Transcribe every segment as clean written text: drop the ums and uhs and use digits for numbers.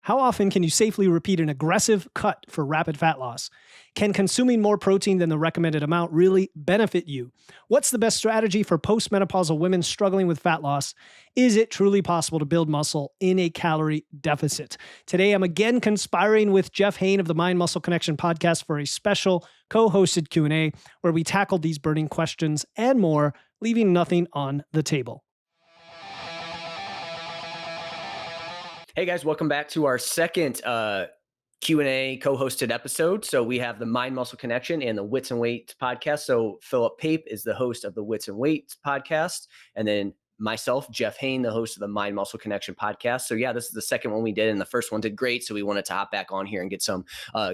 How often can you safely repeat an aggressive cut for rapid fat loss? Can consuming more protein than the recommended amount really benefit you? What's the best strategy for postmenopausal women struggling with fat loss? Is it truly possible to build muscle in a calorie deficit? Today, I'm again conspiring with Jeff Hoehn of the Mind Muscle Connection podcast for a special co-hosted Q&A where we tackled these burning questions and more, leaving nothing on the table. Hey guys, welcome back to our second Q&A co-hosted episode. So we have the Mind Muscle Connection and the Wits and Weights podcast. So Philip Pape is the host of the Wits and Weights podcast, and then myself, Jeff Hoehn, the host of the Mind Muscle Connection podcast. So yeah, this is the second one we did, and the first one did great. So we wanted to hop back on here and get some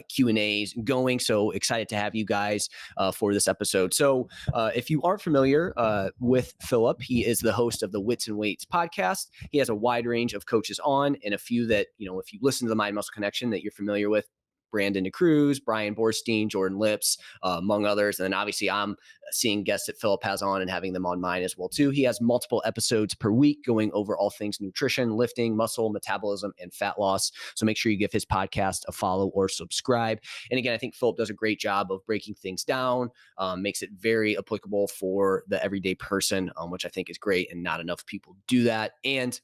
Q&As going. So excited to have you guys for this episode. So if you aren't familiar with Philip, he is the host of the Wits and Weights podcast. He has a wide range of coaches on, and a few that, you know, if you listen to the Mind Muscle Connection that you're familiar with: Brandon DeCruz, Brian Borstein, Jordan Lips, among others. And then obviously I'm seeing guests that Philip has on and having them on mine as well too. He has multiple episodes per week going over all things nutrition, lifting, muscle, metabolism, and fat loss. So make sure you give his podcast a follow or subscribe. And again, I think Philip does a great job of breaking things down, makes it very applicable for the everyday person, which I think is great. And not enough people do that. And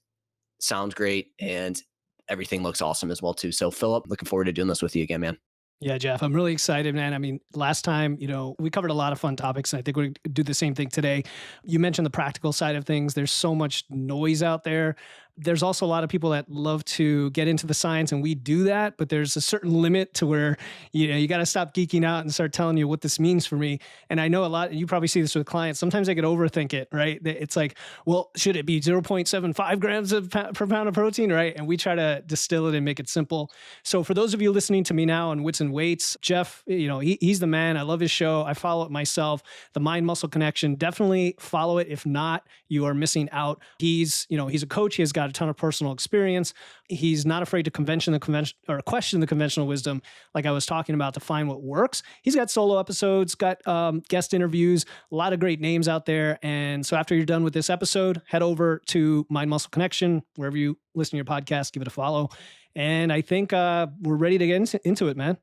sounds great. And everything looks awesome as well too. So Philip, looking forward to doing this with you again, man. Yeah, Jeff, I'm really excited, man. I mean, last time, we covered a lot of fun topics, and I think we're going to do the same thing today. You mentioned the practical side of things. There's so much noise out there. There's also a lot of people that love to get into the science, and we do that, but there's a certain limit to where, you got to stop geeking out and start telling you what this means for me. And I know a lot, and you probably see this with clients, sometimes they could overthink it, right? It's like, well, should it be 0.75 grams per pound of protein, right? And we try to distill it and make it simple. So for those of you listening to me now on Wits and Weights, Jeff, he's the man. I love his show. I follow it myself. The Mind Muscle Connection. Definitely follow it. If not, you are missing out. He's a coach. He has got a ton of personal experience. He's not afraid to question the conventional wisdom, like I was talking about, to find what works. He's got solo episodes, got guest interviews, a lot of great names out there. And so after you're done with this episode, head over to Mind Muscle Connection, wherever you listen to your podcast, give it a follow. And I think we're ready to get into it, man.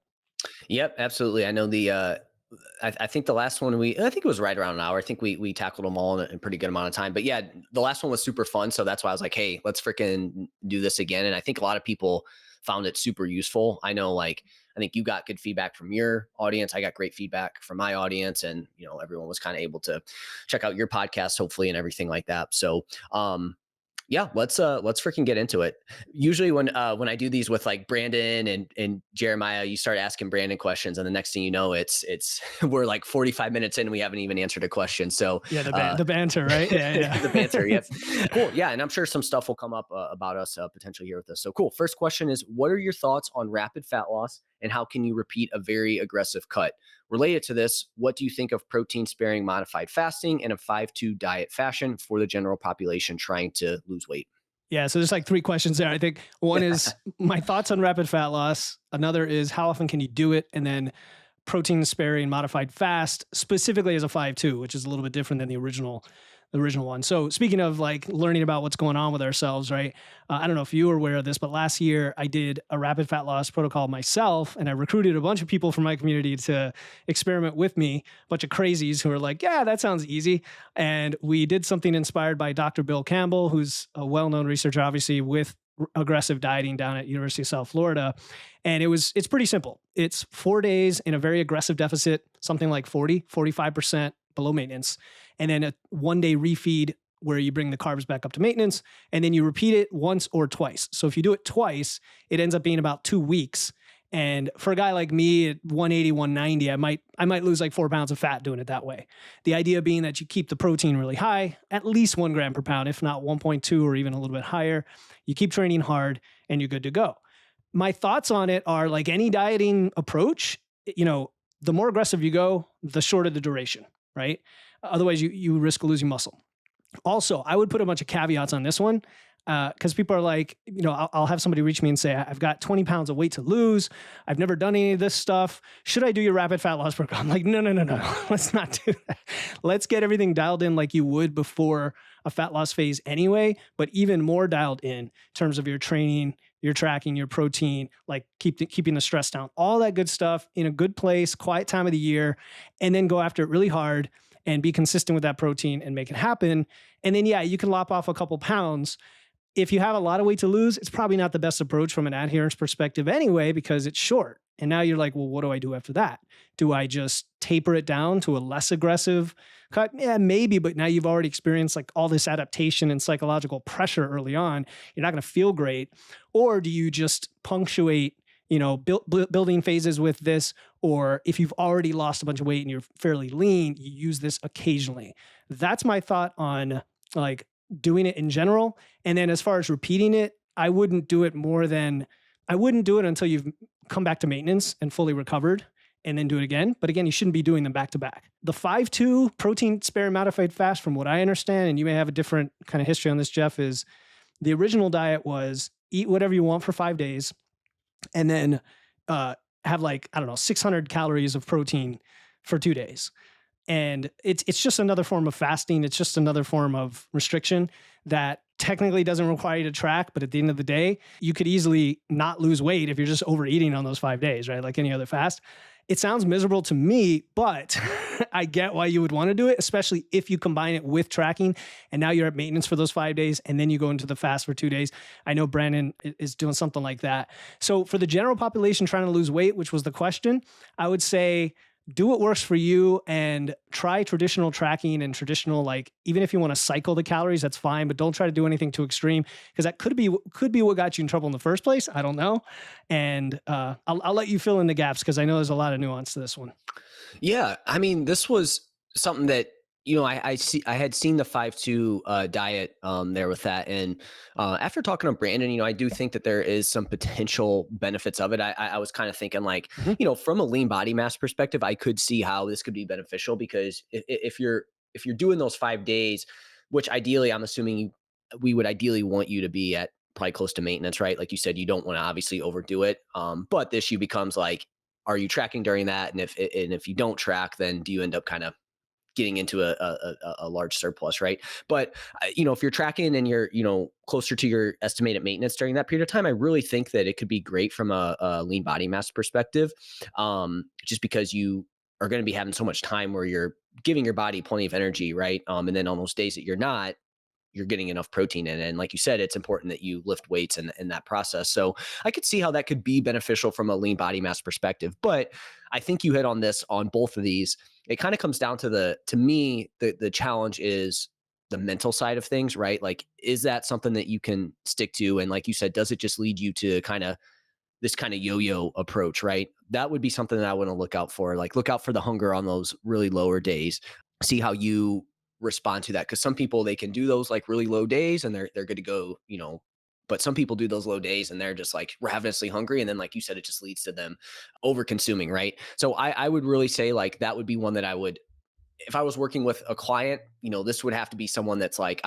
Yep, absolutely. I know I think the last one I think it was right around an hour. I think we tackled them all in a pretty good amount of time. But yeah, the last one was super fun. So that's why I was like, hey, let's freaking do this again. And I think a lot of people found it super useful. I know, I think you got good feedback from your audience. I got great feedback from my audience, and everyone was kind of able to check out your podcast, hopefully, and everything like that. So, yeah, let's freaking get into it. Usually when I do these with like Brandon and Jeremiah, you start asking Brandon questions, and the next thing you know, it's we're like 45 minutes in and we haven't even answered a question. So yeah, the banter, right? Yeah. The banter. Yep. Cool. Yeah, and I'm sure some stuff will come up about us potentially here with us. So cool. First question is, what are your thoughts on rapid fat loss, and how can you repeat a very aggressive cut? Related to this, what do you think of protein-sparing modified fasting in a 5-2 diet fashion for the general population trying to lose weight? Yeah, so there's like three questions there. I think one is my thoughts on rapid fat loss. Another is how often can you do it? And then protein-sparing modified fast, specifically as a 5-2, which is a little bit different than the original one. So speaking of like learning about what's going on with ourselves, right? I don't know if you were aware of this, but last year I did a rapid fat loss protocol myself, and I recruited a bunch of people from my community to experiment with me, a bunch of crazies who were like, yeah, that sounds easy. And we did something inspired by Dr. Bill Campbell, who's a well-known researcher, obviously, with aggressive dieting down at University of South Florida. And it's pretty simple. It's 4 days in a very aggressive deficit, something like 45% below maintenance, and then a 1 day refeed where you bring the carbs back up to maintenance, and then you repeat it once or twice. So if you do it twice, it ends up being about 2 weeks. And for a guy like me at 180, 190, I might lose like 4 pounds of fat doing it that way. The idea being that you keep the protein really high, at least 1 gram per pound, if not 1.2 or even a little bit higher. You keep training hard and you're good to go. My thoughts on it are, like any dieting approach, the more aggressive you go, the shorter the duration, right? Otherwise, you risk losing muscle. Also, I would put a bunch of caveats on this one, because people are like, I'll have somebody reach me and say, I've got 20 pounds of weight to lose. I've never done any of this stuff. Should I do your rapid fat loss program? I'm like, no. Let's not do that. Let's get everything dialed in like you would before a fat loss phase anyway, but even more dialed in terms of your training, you're tracking your protein, like keeping the stress down, all that good stuff in a good place, quiet time of the year, and then go after it really hard and be consistent with that protein and make it happen. And then, yeah, you can lop off a couple pounds. If you have a lot of weight to lose, it's probably not the best approach from an adherence perspective anyway, because it's short. And now you're like, well, what do I do after that? Do I just taper it down to a less aggressive cut? Yeah, maybe, but now you've already experienced like all this adaptation and psychological pressure early on. You're not going to feel great. Or do you just punctuate, building phases with this? Or if you've already lost a bunch of weight and you're fairly lean, you use this occasionally. That's my thought on like doing it in general. And then as far as repeating it, I wouldn't do it until you've come back to maintenance and fully recovered and then do it again. But again, you shouldn't be doing them back to back. The 5-2 protein sparing modified fast, from what I understand, and you may have a different kind of history on this, Jeff, is the original diet was eat whatever you want for 5 days and then have 600 calories of protein for 2 days. And it's just another form of fasting. It's just another form of restriction that technically doesn't require you to track. But at the end of the day, you could easily not lose weight if you're just overeating on those 5 days, right? Like any other fast. It sounds miserable to me, but I get why you would want to do it, especially if you combine it with tracking and now you're at maintenance for those 5 days and then you go into the fast for 2 days. I know Brandon is doing something like that. So for the general population trying to lose weight, which was the question, I would say do what works for you and try traditional tracking and traditional, like, even if you want to cycle the calories, that's fine, but don't try to do anything too extreme because that could be what got you in trouble in the first place. I don't know. And I'll let you fill in the gaps because I know there's a lot of nuance to this one. Yeah. I mean, this was something that, I had seen the 5-2 diet there with that. And after talking to Brandon, I do think that there is some potential benefits of it. I was kind of thinking like, from a lean body mass perspective, I could see how this could be beneficial because if you're doing those 5 days, which ideally I'm assuming we would ideally want you to be at probably close to maintenance, right? Like you said, you don't want to obviously overdo it. But the issue becomes like, are you tracking during that? And if you don't track, then do you end up kind of getting into a large surplus, right? But if you're tracking and you're closer to your estimated maintenance during that period of time, I really think that it could be great from a lean body mass perspective, just because you are going to be having so much time where you're giving your body plenty of energy, right? And then on those days that you're not, you're getting enough protein in. And like you said, it's important that you lift weights in that process. So I could see how that could be beneficial from a lean body mass perspective. But I think you hit on this on both of these. It kind of comes down to me, the challenge is the mental side of things, right? Like, is that something that you can stick to? And like you said, does it just lead you to this kind of yo-yo approach, right? That would be something that I want to look out for. Like, look out for the hunger on those really lower days. See how you respond to that, because some people, they can do those like really low days and they're good to go, but some people do those low days and they're just like ravenously hungry, and then like you said, it just leads to them over consuming, right? So I would really say like that would be one that I would, if I was working with a client, this would have to be someone that's like,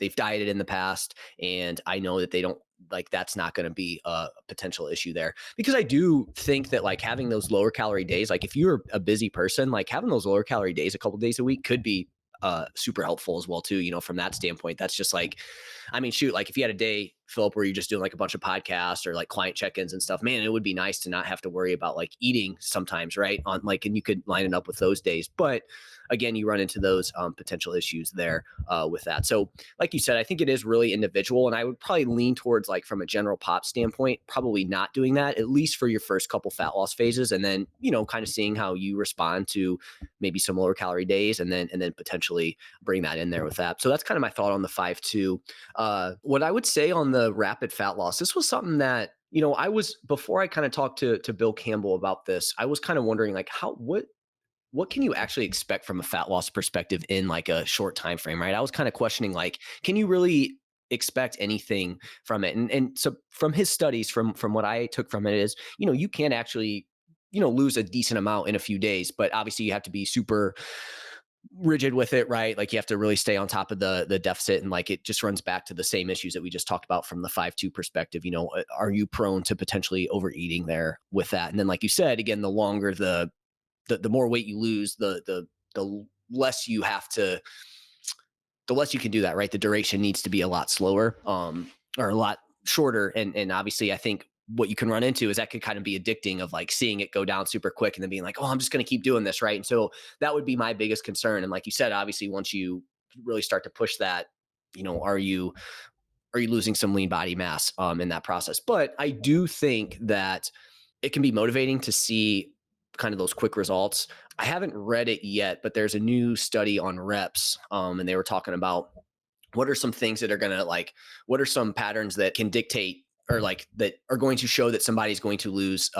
they've dieted in the past and I know that they don't, like, that's not going to be a potential issue there. Because I do think that like having those lower calorie days, like if you're a busy person, like having those lower calorie days a couple days a week could be super helpful as well too, from that standpoint. That's just like, I mean, shoot, like if you had a day, Philip, where you're just doing like a bunch of podcasts or like client check-ins and stuff, man, it would be nice to not have to worry about like eating sometimes, right? On like, and you could line it up with those days. But again, you run into those potential issues there with that. So like you said, I think it is really individual, and I would probably lean towards like from a general pop standpoint, probably not doing that, at least for your first couple fat loss phases. And then, kind of seeing how you respond to maybe some lower calorie days, and then potentially bring that in there with that. So that's kind of my thought on the 5-2. What I would say on the rapid fat loss, this was something that, I was, before I kind of talked to Bill Campbell about this, I was kind of wondering like what can you actually expect from a fat loss perspective in like a short time frame, right? I was kind of questioning like, can you really expect anything from it? And so from his studies, from what I took from it is, you can actually, lose a decent amount in a few days, but obviously you have to be super rigid with it, right? Like you have to really stay on top of the deficit, and like it just runs back to the same issues that we just talked about from the 5-2 perspective. Are you prone to potentially overeating there with that? And then like you said, again, the longer the more weight you lose, the less you have to, the less you can do that, right? The duration needs to be a lot slower, or a lot shorter. And obviously I think what you can run into is that could kind of be addicting of like seeing it go down super quick and then being like, oh, I'm just going to keep doing this. Right. And so that would be my biggest concern. And like you said, obviously once you really start to push that, are you losing some lean body mass in that process? But I do think that it can be motivating to see kind of those quick results. I haven't read it yet, but there's a new study on reps, and they were talking about what are some things that are going to like, what are some patterns that can dictate or like that are going to show that somebody's going to lose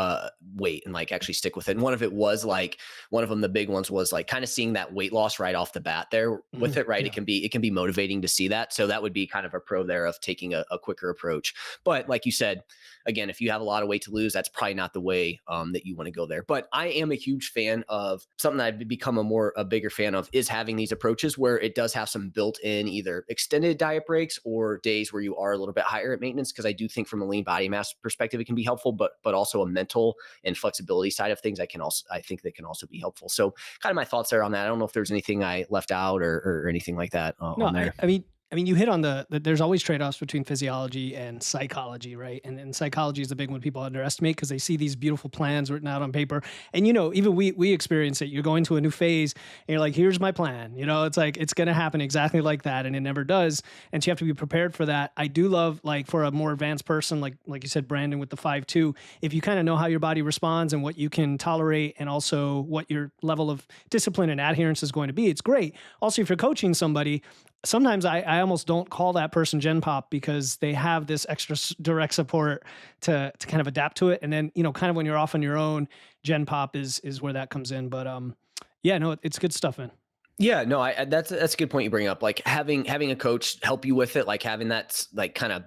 weight and like actually stick with it. And one of it was like one of them, the big ones was like kind of seeing that weight loss right off the bat there with it, right? Yeah. It can be motivating to see that. So that would be kind of a pro there of taking a quicker approach. But like you said, again, if you have a lot of weight to lose, that's probably not the way that you want to go there. But I am a huge fan of something that I've become a bigger fan of is having these approaches where it does have some built in either extended diet breaks or days where you are a little bit higher at maintenance. Cause I do think from a lean body mass perspective, it can be helpful, but also a mental and flexibility side of things, I think that can also be helpful. So kind of my thoughts there on that. I don't know if there's anything I left out or anything like that No, on there. I mean, you hit on there's always trade-offs between physiology and psychology, right? And psychology is the big one people underestimate because they see these beautiful plans written out on paper. And, even we experience it. You're going to a new phase and you're like, here's my plan. It's like, it's going to happen exactly like that. And it never does. And so you have to be prepared for that. I do love, like, for a more advanced person, like you said, Brandon, with the 5-2, if you kind of know how your body responds and what you can tolerate and also what your level of discipline and adherence is going to be, it's great. Also, if you're coaching somebody, sometimes I almost don't call that person Gen Pop because they have this extra direct support to kind of adapt to it. And then, kind of when you're off on your own, Gen Pop is where that comes in. But yeah, no, it's good stuff, man. Yeah, no, that's a good point you bring up. Like having a coach help you with it, like having that like kind of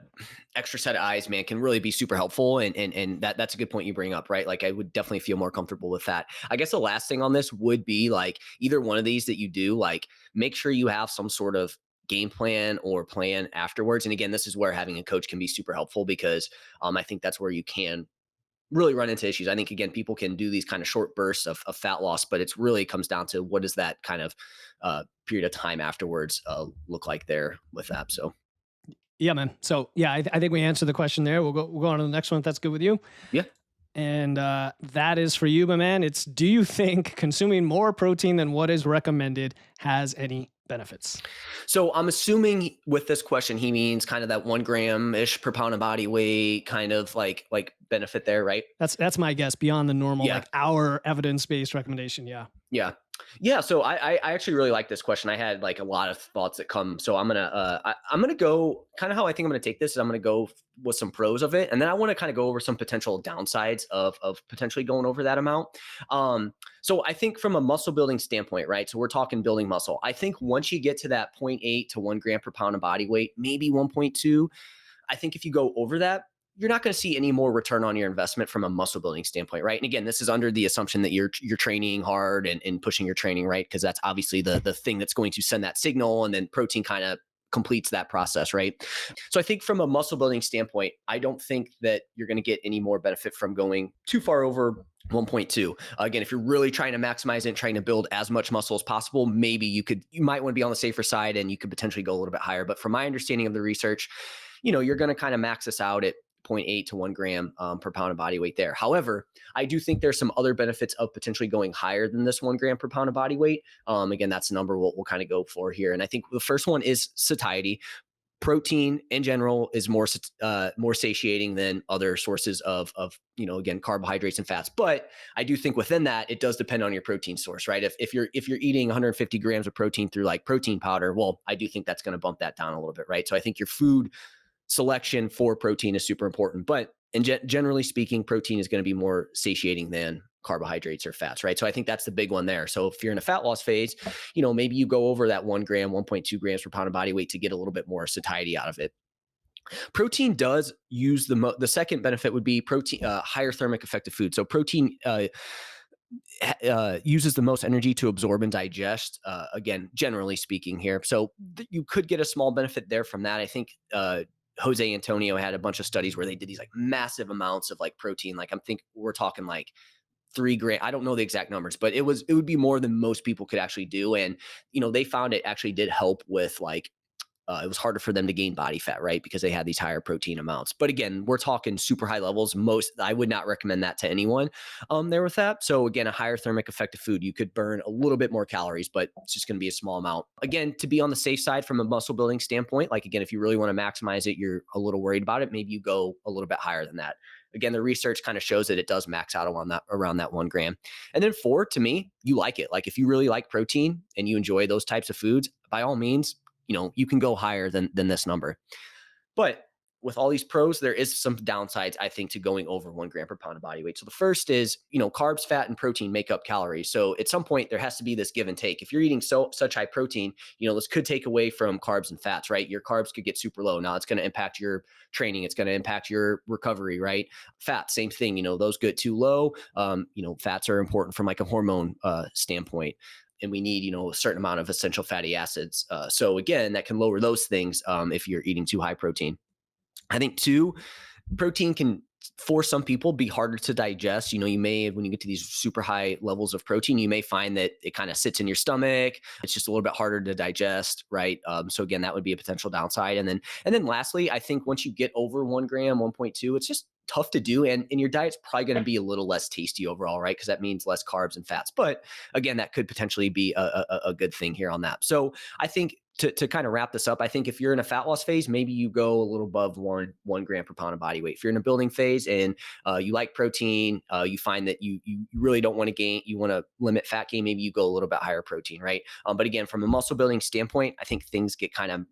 extra set of eyes, man, can really be super helpful. And that's a good point you bring up, right? Like I would definitely feel more comfortable with that. I guess the last thing on this would be like either one of these that you do, like make sure you have some sort of game plan or plan afterwards. And again, this is where having a coach can be super helpful because I think that's where you can really run into issues. I think again, people can do these kind of short bursts of fat loss, but it's really comes down to what does that kind of period of time afterwards look like there with that. So Yeah, man. So yeah, I think we answered the question there. We'll go on to the next one if that's good with you. yeah. And that is for you, my man. It's, do you think consuming more protein than what is recommended has any benefits? So I'm assuming with this question, he means kind of that 1 gram ish per pound of body weight kind of like benefit there, right? That's my guess beyond the normal, Yeah. like our evidence-based recommendation. Yeah. Yeah. Yeah. So I actually really like this question. I had like a lot of thoughts that come. So I'm gonna go kind of how I think I'm gonna take this is I'm gonna go with some pros of it. And then I want to kind of go over some potential downsides of potentially going over that amount. So I think from a muscle building standpoint, right? So we're talking building muscle. I think once you get to that zero point 0.8 to 1 gram per pound of body weight, maybe 1.2, I think if you go over that, you're not going to see any more return on your investment from a muscle building standpoint, right? And again, this is under the assumption that you're training hard and pushing your training, right? Because that's obviously the thing that's going to send that signal, and then protein kind of completes that process, right? So I think from a muscle building standpoint, I don't think that you're going to get any more benefit from going too far over 1.2. Again, if you're really trying to maximize it and trying to build as much muscle as possible, maybe you might want to be on the safer side and you could potentially go a little bit higher. But from my understanding of the research, you're going to kind of max this out at 0.8 to 1 gram per pound of body weight there. However, I do think there's some other benefits of potentially going higher than this 1 gram per pound of body weight. Again, that's the number we'll kind of go for here. And I think the first one is satiety. Protein in general is more satiating than other sources of again, carbohydrates and fats. But I do think within that, it does depend on your protein source, right? If you're eating 150 grams of protein through like protein powder, well, I do think that's going to bump that down a little bit, right? So I think your food selection for protein is super important. But generally speaking, protein is going to be more satiating than carbohydrates or fats, right? So I think that's the big one there. So if you're in a fat loss phase, maybe you go over that 1 gram, 1.2 grams per pound of body weight to get a little bit more satiety out of it. Protein does use the second benefit would be protein, higher thermic effective food. So protein uses the most energy to absorb and digest, again, generally speaking here. So you could get a small benefit there from that. I think Jose Antonio had a bunch of studies where they did these like massive amounts of like protein. Like we're talking like 3 gram. I don't know the exact numbers, but it would be more than most people could actually do. And, they found it actually did help with like it was harder for them to gain body fat, right? Because they had these higher protein amounts. But again, we're talking super high levels. I would not recommend that to anyone there with that. So again, a higher thermic effective food, you could burn a little bit more calories, but it's just going to be a small amount. Again, to be on the safe side from a muscle building standpoint, like again, if you really want to maximize it, you're a little worried about it, maybe you go a little bit higher than that. Again, the research kind of shows that it does max out around that 1 gram. And then 4, to me, you like it. Like if you really like protein and you enjoy those types of foods, by all means, you can go higher than this number. But with all these pros, there is some downsides, I think, to going over 1 gram per pound of body weight. So the first is, carbs, fat, and protein make up calories. So at some point, there has to be this give and take. If you're eating such high protein, this could take away from carbs and fats, right? Your carbs could get super low. Now it's going to impact your training. It's going to impact your recovery, right? Fat, same thing. Those get too low. Fats are important from like a hormone standpoint. And we need, a certain amount of essential fatty acids. So again, that can lower those things if you're eating too high protein. I think 2, protein can, for some people, be harder to digest. You may, when you get to these super high levels of protein, you may find that it kind of sits in your stomach. It's just a little bit harder to digest, right? So again, that would be a potential downside. And then lastly, I think once you get over 1 gram, 1.2, it's just tough to do. And your diet's probably going to be a little less tasty overall, right? Because that means less carbs and fats. But again, that could potentially be a good thing here on that. So I think to kind of wrap this up, I think if you're in a fat loss phase, maybe you go a little above one gram per pound of body weight. If you're in a building phase and you like protein, you find that you really don't want to gain, you want to limit fat gain, maybe you go a little bit higher protein, right? But again, from a muscle building standpoint, I think things get kind of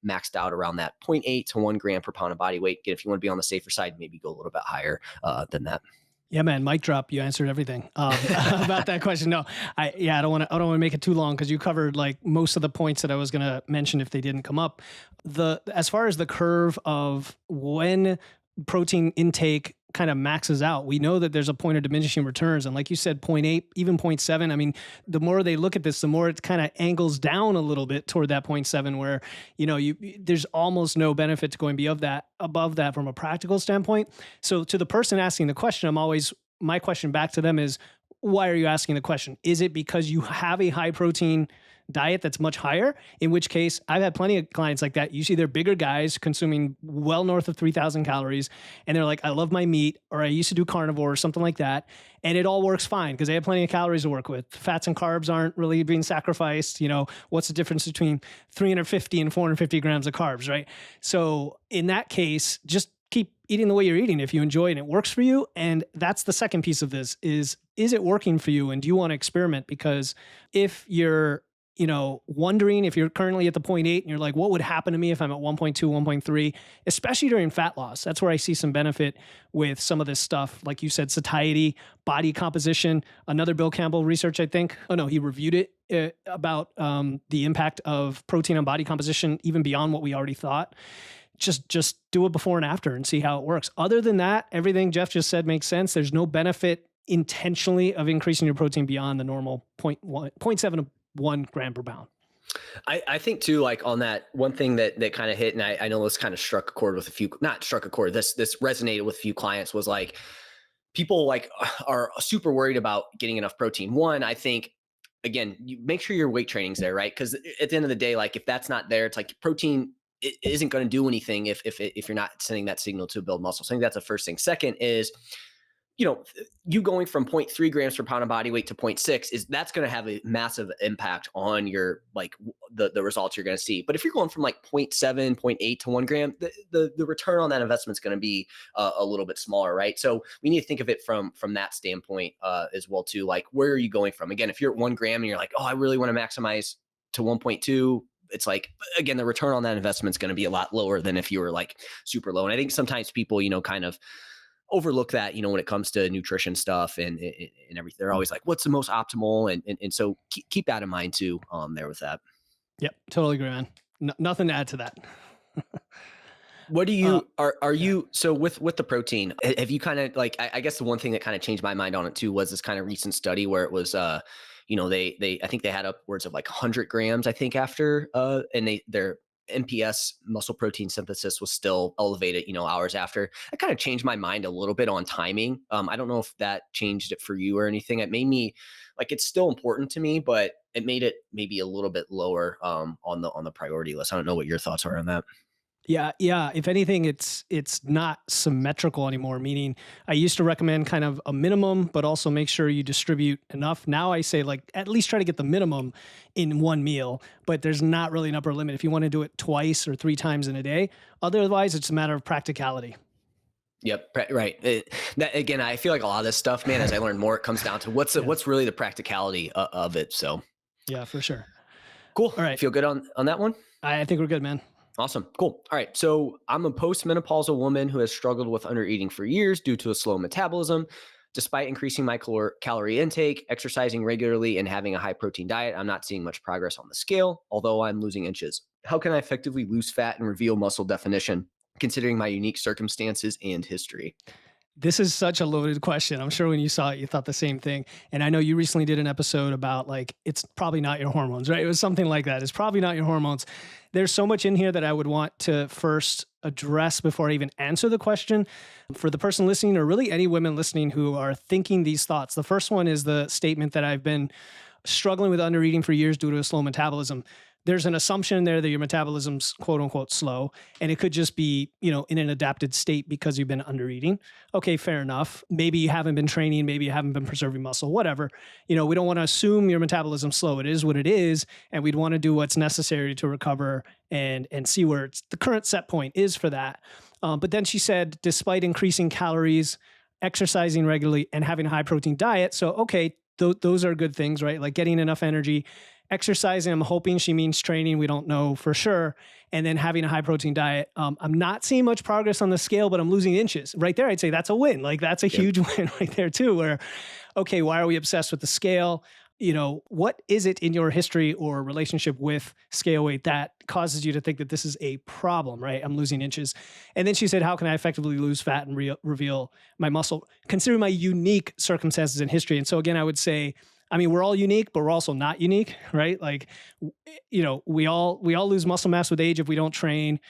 maxed out around that 0.8 to 1 gram per pound of body weight. Again, if you want to be on the safer side, maybe go a little bit higher than that. Yeah, man, mic drop. You answered everything about that question. No, I don't want to make it too long because you covered like most of the points that I was going to mention if they didn't come up. As far as the curve of when protein intake kind of maxes out, we know that there's a point of diminishing returns. And like you said, 0.8, even 0.7. I mean, the more they look at this, the more it kind of angles down a little bit toward that 0.7 where, there's almost no benefit to going above that from a practical standpoint. So to the person asking the question, my question back to them is, why are you asking the question? Is it because you have a high protein diet that's much higher? In which case, I've had plenty of clients like that. Usually they're bigger guys consuming well north of 3,000 calories. And they're like, I love my meat, or I used to do carnivore or something like that. And it all works fine because they have plenty of calories to work with. Fats and carbs aren't really being sacrificed. What's the difference between 350 and 450 grams of carbs, right? So in that case, just keep eating the way you're eating if you enjoy it and it works for you. And that's the second piece of this is it working for you? And do you want to experiment? Because if you're wondering if you're currently at the 0.8 and you're like, what would happen to me if I'm at 1.2, 1.3, especially during fat loss? That's where I see some benefit with some of this stuff. Like you said, satiety, body composition, another Bill Campbell research, I think. Oh no, he reviewed it about the impact of protein on body composition, even beyond what we already thought. Just do it before and after and see how it works. Other than that, everything Jeff just said makes sense. There's no benefit intentionally of increasing your protein beyond the normal 0.7 to 1 gram per pound. I think too, like on that one thing that kind of hit, and I know this kind of struck a chord with not struck a chord. This resonated with a few clients was like, people like are super worried about getting enough protein. One, I think, again, you make sure your weight training's there, right? Because at the end of the day, like if that's not there, it's like protein it isn't going to do anything if you're not sending that signal to build muscle. So I think that's the first thing. Second is, you going from 0.3 grams per pound of body weight to 0.6 that's going to have a massive impact on your like the results you're going to see. But if you're going from like 0.7, 0.8 to 1 gram, the return on that investment is going to be a little bit smaller, right? So we need to think of it from that standpoint as well too. Like, where are you going from? Again, if you're at 1 gram and you're like, oh, I really want to maximize to 1.2. It's like, again, the return on that investment is going to be a lot lower than if you were like super low. And I think sometimes people, kind of overlook that, when it comes to nutrition stuff and everything. They're always like, what's the most optimal? And so keep that in mind too, there with that. Yep. Totally agree, man. Nothing to add to that. What do you, are you, so with the protein, have you kind of like, I guess the one thing that kind of changed my mind on it too, was this kind of recent study where it was, I think they had upwards of like 100 grams, I think after, and their MPS muscle protein synthesis was still elevated, hours after. It kind of changed my mind a little bit on timing. I don't know if that changed it for you or anything. It made me like, it's still important to me, but it made it maybe a little bit lower on the priority list. I don't know what your thoughts are on that. Yeah, yeah. If anything, it's not symmetrical anymore. Meaning, I used to recommend kind of a minimum, but also make sure you distribute enough. Now I say like at least try to get the minimum in one meal, but there's not really an upper limit. If you want to do it twice or three times in a day, otherwise it's a matter of practicality. Yep, right. That again, I feel like a lot of this stuff, man. As I learn more, it comes down to Yeah, what's really the practicality of it. So yeah, for sure. cool. All right, Feel good on that one. I think we're good, man. Awesome. Cool. All right. So I'm a postmenopausal woman who has struggled with undereating for years due to a slow metabolism. Despite increasing my calorie intake, exercising regularly, and having a high protein diet, I'm not seeing much progress on the scale, although I'm losing inches. How can I effectively lose fat and reveal muscle definition, considering my unique circumstances and history? This is such a loaded question. I'm sure when you saw it, you thought the same thing. And I know you recently did an episode about like, it's probably not your hormones, right? It was something like that. It's probably not your hormones. There's so much in here that I would want to first address before I even answer the question. For the person listening, or really any women listening who are thinking these thoughts, the first one is the statement that I've been struggling with undereating for years due to a slow metabolism. There's an assumption there that your metabolism's quote unquote slow, and it could just be, in an adapted state because you've been undereating. Okay, fair enough. Maybe you haven't been training, maybe you haven't been preserving muscle, whatever. We don't want to assume your metabolism's slow. It is what it is, and we'd want to do what's necessary to recover and see where the current set point is for that. But then she said, despite increasing calories, exercising regularly, and having a high protein diet. So, okay, those are good things, right? Like getting enough energy, exercising. I'm hoping she means training. We don't know for sure. And then having a high protein diet. I'm not seeing much progress on the scale, but I'm losing inches. Right there, I'd say that's a win. Like that's a Yep. huge win right there too. Where, okay, why are we obsessed with the scale? What is it in your history or relationship with scale weight that causes you to think that this is a problem, right? I'm losing inches. And then she said, how can I effectively lose fat and reveal my muscle, considering my unique circumstances and history? And so again, I would say, I mean, we're all unique, but we're also not unique, right? Like, we all lose muscle mass with age if we don't train.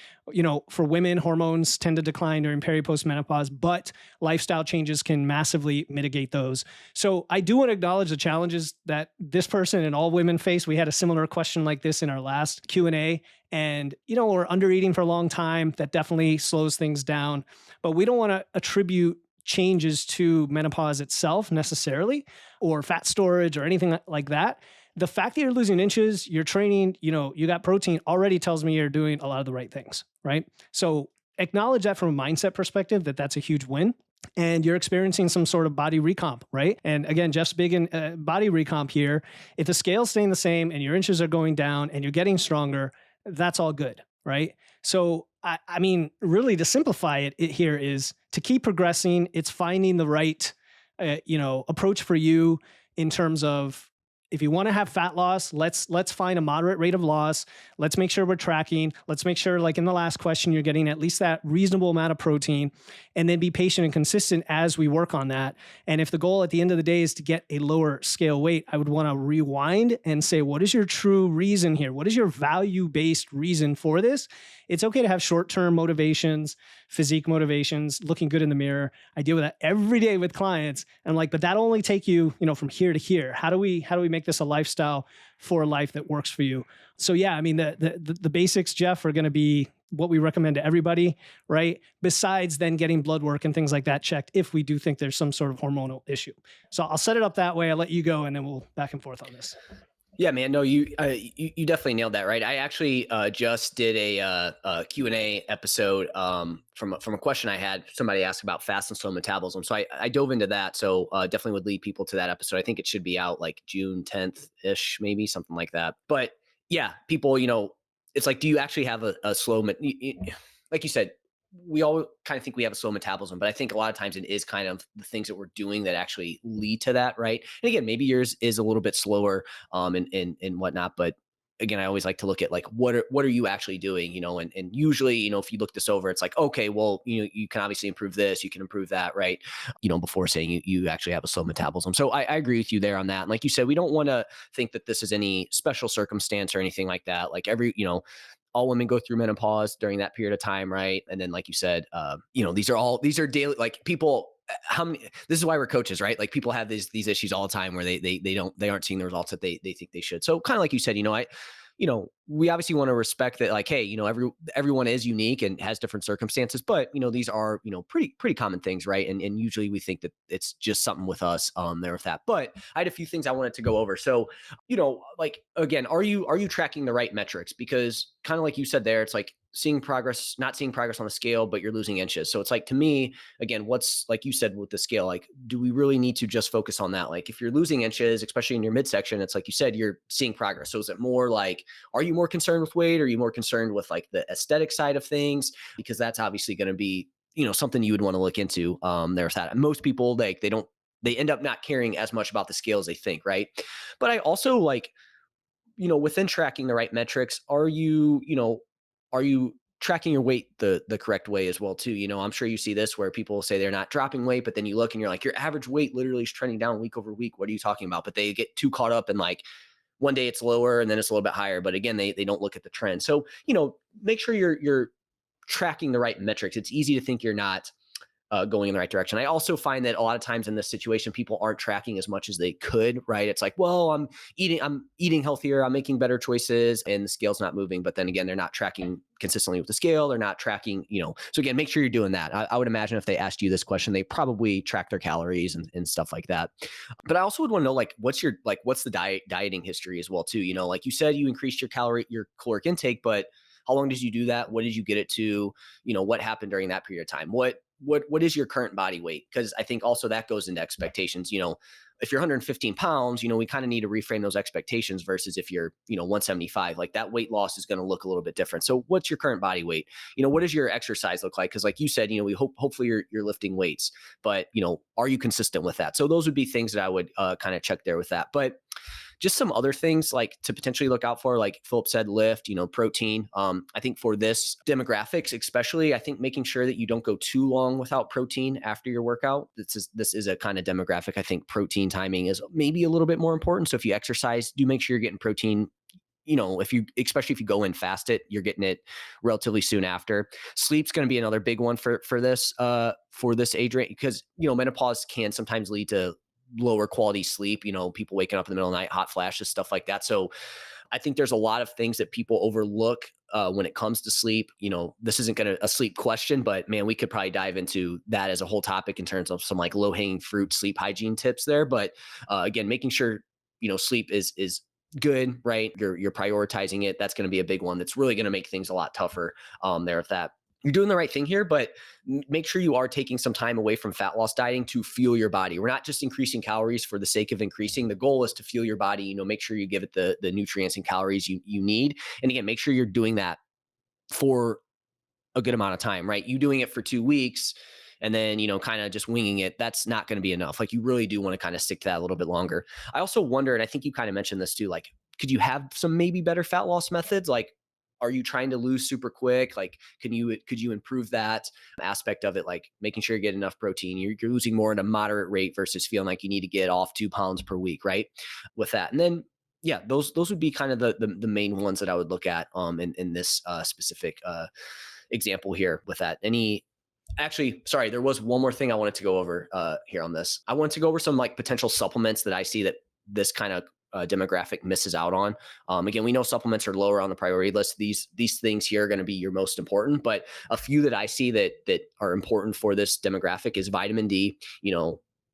For women, hormones tend to decline during post menopause, but lifestyle changes can massively mitigate those. So I do want to acknowledge the challenges that this person and all women face. We had a similar question like this in our last Q&A, and we're undereating for a long time. That definitely slows things down, but we don't want to attribute changes to menopause itself necessarily, or fat storage or anything like that. The fact that you're losing inches, you're training, you got protein already tells me you're doing a lot of the right things, right? So acknowledge that from a mindset perspective, that's a huge win. And you're experiencing some sort of body recomp, right? And again, Jeff's big in body recomp here. If the scale's staying the same and your inches are going down and you're getting stronger, that's all good, right? So, I mean, really to simplify it here is to keep progressing. It's finding the right, approach for you in terms of, if you want to have fat loss, let's find a moderate rate of loss. Let's make sure we're tracking. Let's make sure, like in the last question, you're getting at least that reasonable amount of protein, and then be patient and consistent as we work on that. And if the goal at the end of the day is to get a lower scale weight, I would want to rewind and say, what is your true reason here? What is your value-based reason for this? It's okay to have short-term motivations, physique motivations, looking good in the mirror. I deal with that every day with clients. And I'm like, but that'll only take you, from here to here. How do we make this a lifestyle for a life that works for you? So yeah, I mean, the basics, Jeff, are going to be what we recommend to everybody, right? Besides then getting blood work and things like that checked if we do think there's some sort of hormonal issue. So I'll set it up that way. I'll let you go, and then we'll back and forth on this. Yeah, man. No, you definitely nailed that, right? I actually just did a Q&A episode from a question I had. Somebody asked about fast and slow metabolism, so I dove into that. So definitely would lead people to that episode. I think it should be out like June 10th ish, maybe something like that. But yeah, people, it's like, do you actually have a slow? Like you said, we all kind of think we have a slow metabolism, but I think a lot of times it is kind of the things that we're doing that actually lead to that, right? And again, maybe yours is a little bit slower, and whatnot, but again, I always like to look at like what are you actually doing, and usually, if you look this over, it's like, okay, well, you can obviously improve this, you can improve that, right? Before saying you actually have a slow metabolism. So I agree with you there on that. And like you said, we don't want to think that this is any special circumstance or anything like that. Like all women go through menopause during that period of time, right? And then, like you said, these are daily, like people how many, this is why we're coaches, right? Like people have these issues all the time where they aren't seeing the results that they think they should. So kind of like you said, we obviously want to respect that, like, hey, everyone is unique and has different circumstances, but these are, pretty common things, right? And usually we think that it's just something with us there with that. But I had a few things I wanted to go over. So, like, again, are you tracking the right metrics? Because kind of like you said there, it's like not seeing progress on the scale, but you're losing inches. So it's like, to me, again, what's, like you said with the scale, like, do we really need to just focus on that? Like if you're losing inches, especially in your midsection, it's like you said, you're seeing progress. So is it more like, are you more concerned with weight? Or are you more concerned with like the aesthetic side of things? Because that's obviously going to be, something you would want to look into there with that. And most people, like, they end up not caring as much about the scale as they think. Right. But I also like, within tracking the right metrics, are you tracking your weight the correct way as well too? I'm sure you see this where people say they're not dropping weight, but then you look and you're like, your average weight literally is trending down week over week. What are you talking about? But they get too caught up in like, one day it's lower and then it's a little bit higher. But again, they don't look at the trend. So, make sure you're tracking the right metrics. It's easy to think you're not going in the right direction. I also find that a lot of times in this situation, people aren't tracking as much as they could, right? It's like, well, I'm eating healthier, I'm making better choices, and the scale's not moving. But then again, they're not tracking consistently with the scale. They're not tracking, so again, make sure you're doing that. I would imagine if they asked you this question, they probably track their calories and stuff like that. But I also would want to know, like, what's the dieting history as well too? Like you said, you increased your caloric intake, but how long did you do that? What did you get it to? What happened during that period of time? What is your current body weight? Because I think also that goes into expectations. If you're 115 pounds, we kind of need to reframe those expectations versus if you're, 175, like that weight loss is going to look a little bit different. So what's your current body weight? What does your exercise look like? Because like you said, we hopefully you're lifting weights, but are you consistent with that? So those would be things that I would kind of check there with that. But just some other things like to potentially look out for, like Philip said, lift, protein. I think for this demographics, especially, I think making sure that you don't go too long without protein after your workout. This is a kind of demographic. I think protein timing is maybe a little bit more important. So if you exercise, do make sure you're getting protein. Especially if you go in fast you're getting it relatively soon after. Sleep's going to be another big one for this age range, because, menopause can sometimes lead to lower quality sleep, people waking up in the middle of the night, hot flashes, stuff like that. So I think there's a lot of things that people overlook when it comes to sleep. This isn't a sleep question, but man, we could probably dive into that as a whole topic in terms of some like low hanging fruit sleep hygiene tips there. But again, making sure, sleep is good, right? You're prioritizing it. That's going to be a big one. That's really going to make things a lot tougher there with that. You're doing the right thing here, but make sure you are taking some time away from fat loss dieting to fuel your body. We're not just increasing calories for the sake of increasing. The goal is to fuel your body. Make sure you give it the nutrients and calories you need. And again, make sure you're doing that for a good amount of time, right? You doing it for 2 weeks and then, kind of just winging it, that's not going to be enough. Like you really do want to kind of stick to that a little bit longer. I also wonder, and I think you kind of mentioned this too, like, could you have some maybe better fat loss methods? Like, are you trying to lose super quick? Like, could you improve that aspect of it? Like making sure you get enough protein. You're losing more at a moderate rate versus feeling like you need to get off 2 pounds per week, right? With that. And then, yeah, those would be kind of the main ones that I would look at in this specific example here with that. Actually, sorry, there was one more thing I wanted to go over here on this. I wanted to go over some like potential supplements that I see that this kind of demographic misses out on. Again, we know supplements are lower on the priority list. These things here are going to be your most important, but a few that I see that are important for this demographic is vitamin D.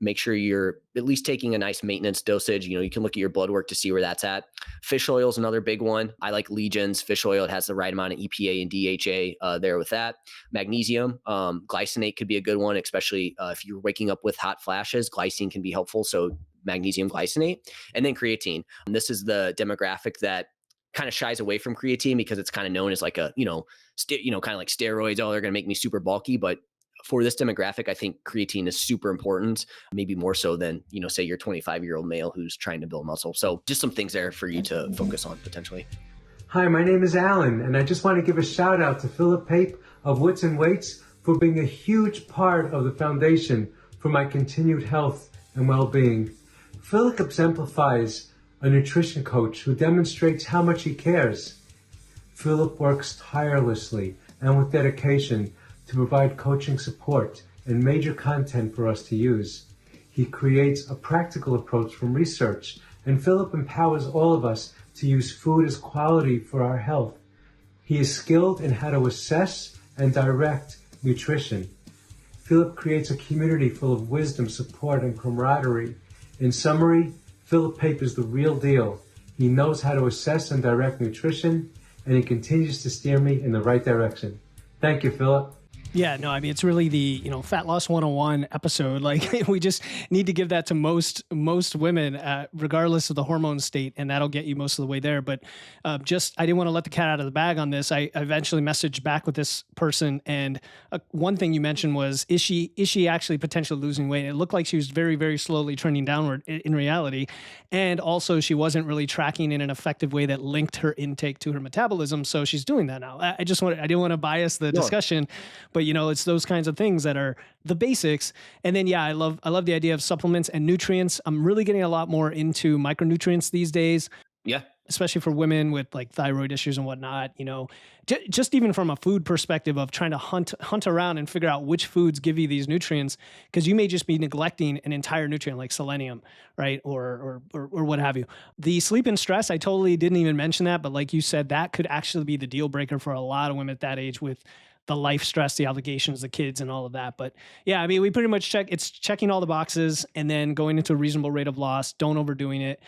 Make sure you're at least taking a nice maintenance dosage. You can look at your blood work to see where that's at. Fish oil is another big one. I like Legion's fish oil. It has the right amount of EPA and DHA there with that. Magnesium, glycinate could be a good one, especially if you're waking up with hot flashes. Glycine can be helpful. So magnesium glycinate, and then creatine. And this is the demographic that kind of shies away from creatine because it's kind of known as like a, kind of like steroids. Oh, they're going to make me super bulky. But for this demographic, I think creatine is super important, maybe more so than, say your 25-year-old male who's trying to build muscle. So just some things there for you to focus on potentially. Hi, my name is Alan, and I just want to give a shout out to Philip Pape of Wits and Weights for being a huge part of the foundation for my continued health and well-being. Philip exemplifies a nutrition coach who demonstrates how much he cares. Philip works tirelessly and with dedication to provide coaching support and major content for us to use. He creates a practical approach from research, and Philip empowers all of us to use food as quality for our health. He is skilled in how to assess and direct nutrition. Philip creates a community full of wisdom, support, and camaraderie. In summary, Philip Pape is the real deal. He knows how to assess and direct nutrition, and he continues to steer me in the right direction. Thank you, Philip. Yeah, no, I mean, it's really the, Fat Loss 101 episode. Like, we just need to give that to most women, regardless of the hormone state, and that'll get you most of the way there. But I didn't want to let the cat out of the bag on this. I eventually messaged back with this person, and one thing you mentioned was, is she actually potentially losing weight? It looked like she was very, very slowly trending downward in reality. And also, she wasn't really tracking in an effective way that linked her intake to her metabolism. So she's doing that now. I didn't want to bias the discussion, but it's those kinds of things that are the basics. And then, I love the idea of supplements and nutrients. I'm really getting a lot more into micronutrients these days. Yeah. Especially for women with like thyroid issues and whatnot, just even from a food perspective of trying to hunt around and figure out which foods give you these nutrients, because you may just be neglecting an entire nutrient like selenium, right? Or what have you. The sleep and stress, I totally didn't even mention that, but like you said, that could actually be the deal breaker for a lot of women at that age with the life stress, the obligations, the kids, and all of that. But yeah, I mean, we pretty much it's checking all the boxes and then going into a reasonable rate of loss. Not overdoing it.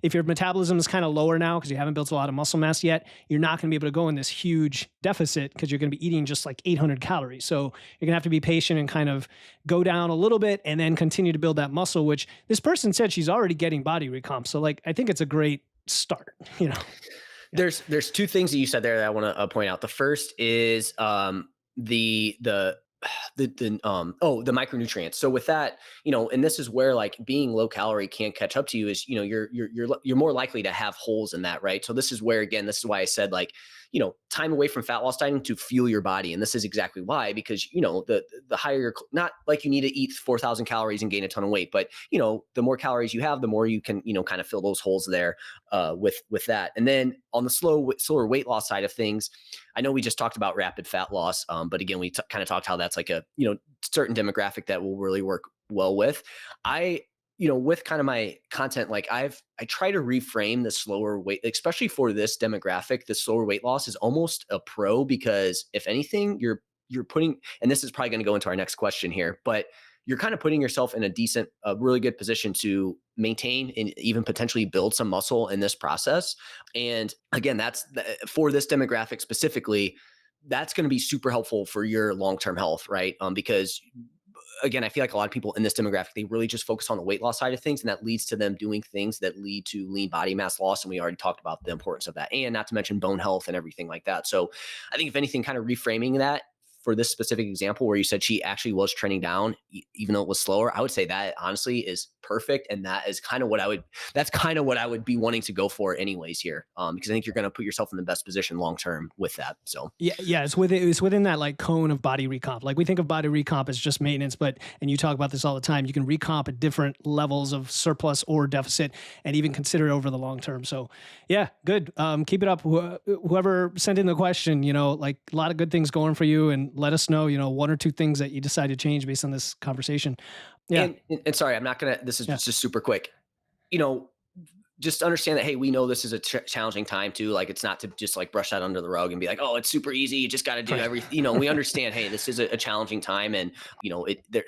If your metabolism is kind of lower now because you haven't built a lot of muscle mass yet, you're not going to be able to go in this huge deficit because you're going to be eating just like 800 calories. So you're going to have to be patient and kind of go down a little bit and then continue to build that muscle, which this person said she's already getting body recomp. So like, I think it's a great start, There's two things that you said there that I want to point out. The first is the micronutrients. So with that, and this is where like being low calorie can't catch up to you is, you're more likely to have holes in that, right? So this is where, again, this is why I said like, time away from fat loss dieting to fuel your body. And this is exactly why, because, the higher, not like you need to eat 4,000 calories and gain a ton of weight, but, the more calories you have, the more you can, kind of fill those holes there with that. And then on the slower weight loss side of things, I know we just talked about rapid fat loss, but again, we kind of talked how that's like a, certain demographic that will really work well with. With kind of my content, like I try to reframe the slower weight, especially for this demographic, the slower weight loss is almost a pro, because if anything, you're putting, and this is probably going to go into our next question here, but you're kind of putting yourself in a really good position to maintain and even potentially build some muscle in this process. And again, that's for this demographic specifically, that's going to be super helpful for your long-term health, right? Because again, I feel like a lot of people in this demographic, they really just focus on the weight loss side of things, and that leads to them doing things that lead to lean body mass loss. And we already talked about the importance of that, and not to mention bone health and everything like that. So I think if anything, kind of reframing that for this specific example where you said she actually was trending down, even though it was slower, I would say that honestly is perfect. And that is kind of what I would be wanting to go for anyways here. Because I think you're going to put yourself in the best position long-term with that. So yeah, it's within that like cone of body recomp. Like we think of body recomp as just maintenance, and you talk about this all the time, you can recomp at different levels of surplus or deficit and even consider it over the long term. So yeah, good. Keep it up. Whoever sent in the question, like a lot of good things going for you, and let us know, one or two things that you decide to change based on this conversation. Yeah. And sorry, I'm not going to, this is just super quick, just understand that, hey, we know this is a challenging time too. Like, it's not to just like brush that under the rug and be like, oh, it's super easy, you just got to do everything. We understand, hey, this is a challenging time, and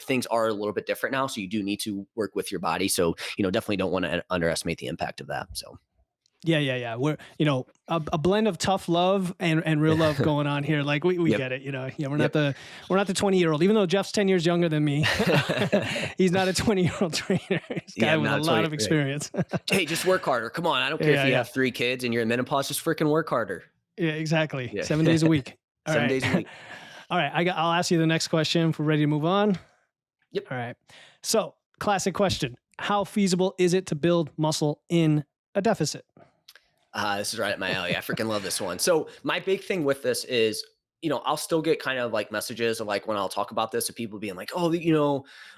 things are a little bit different now. So you do need to work with your body. So, definitely don't want to underestimate the impact of that. So yeah. We're, a blend of tough love and real love going on here. Like we get it, we're not the 20-year-old, even though Jeff's 10 years younger than me. He's not a 20-year-old trainer. He's a guy with a lot of experience. Right. Hey, just work harder. Come on. I don't care if you have 3 kids and you're in menopause, just freaking work harder. Yeah, exactly. Yeah. 7 days a week. 7 days a week. All right. I'll ask you the next question if we're ready to move on. Yep. All right. So classic question. How feasible is it to build muscle in a deficit? This is right up my alley. I freaking love this one. So my big thing with this is, I'll still get kind of like messages of like when I'll talk about this of people being like, oh,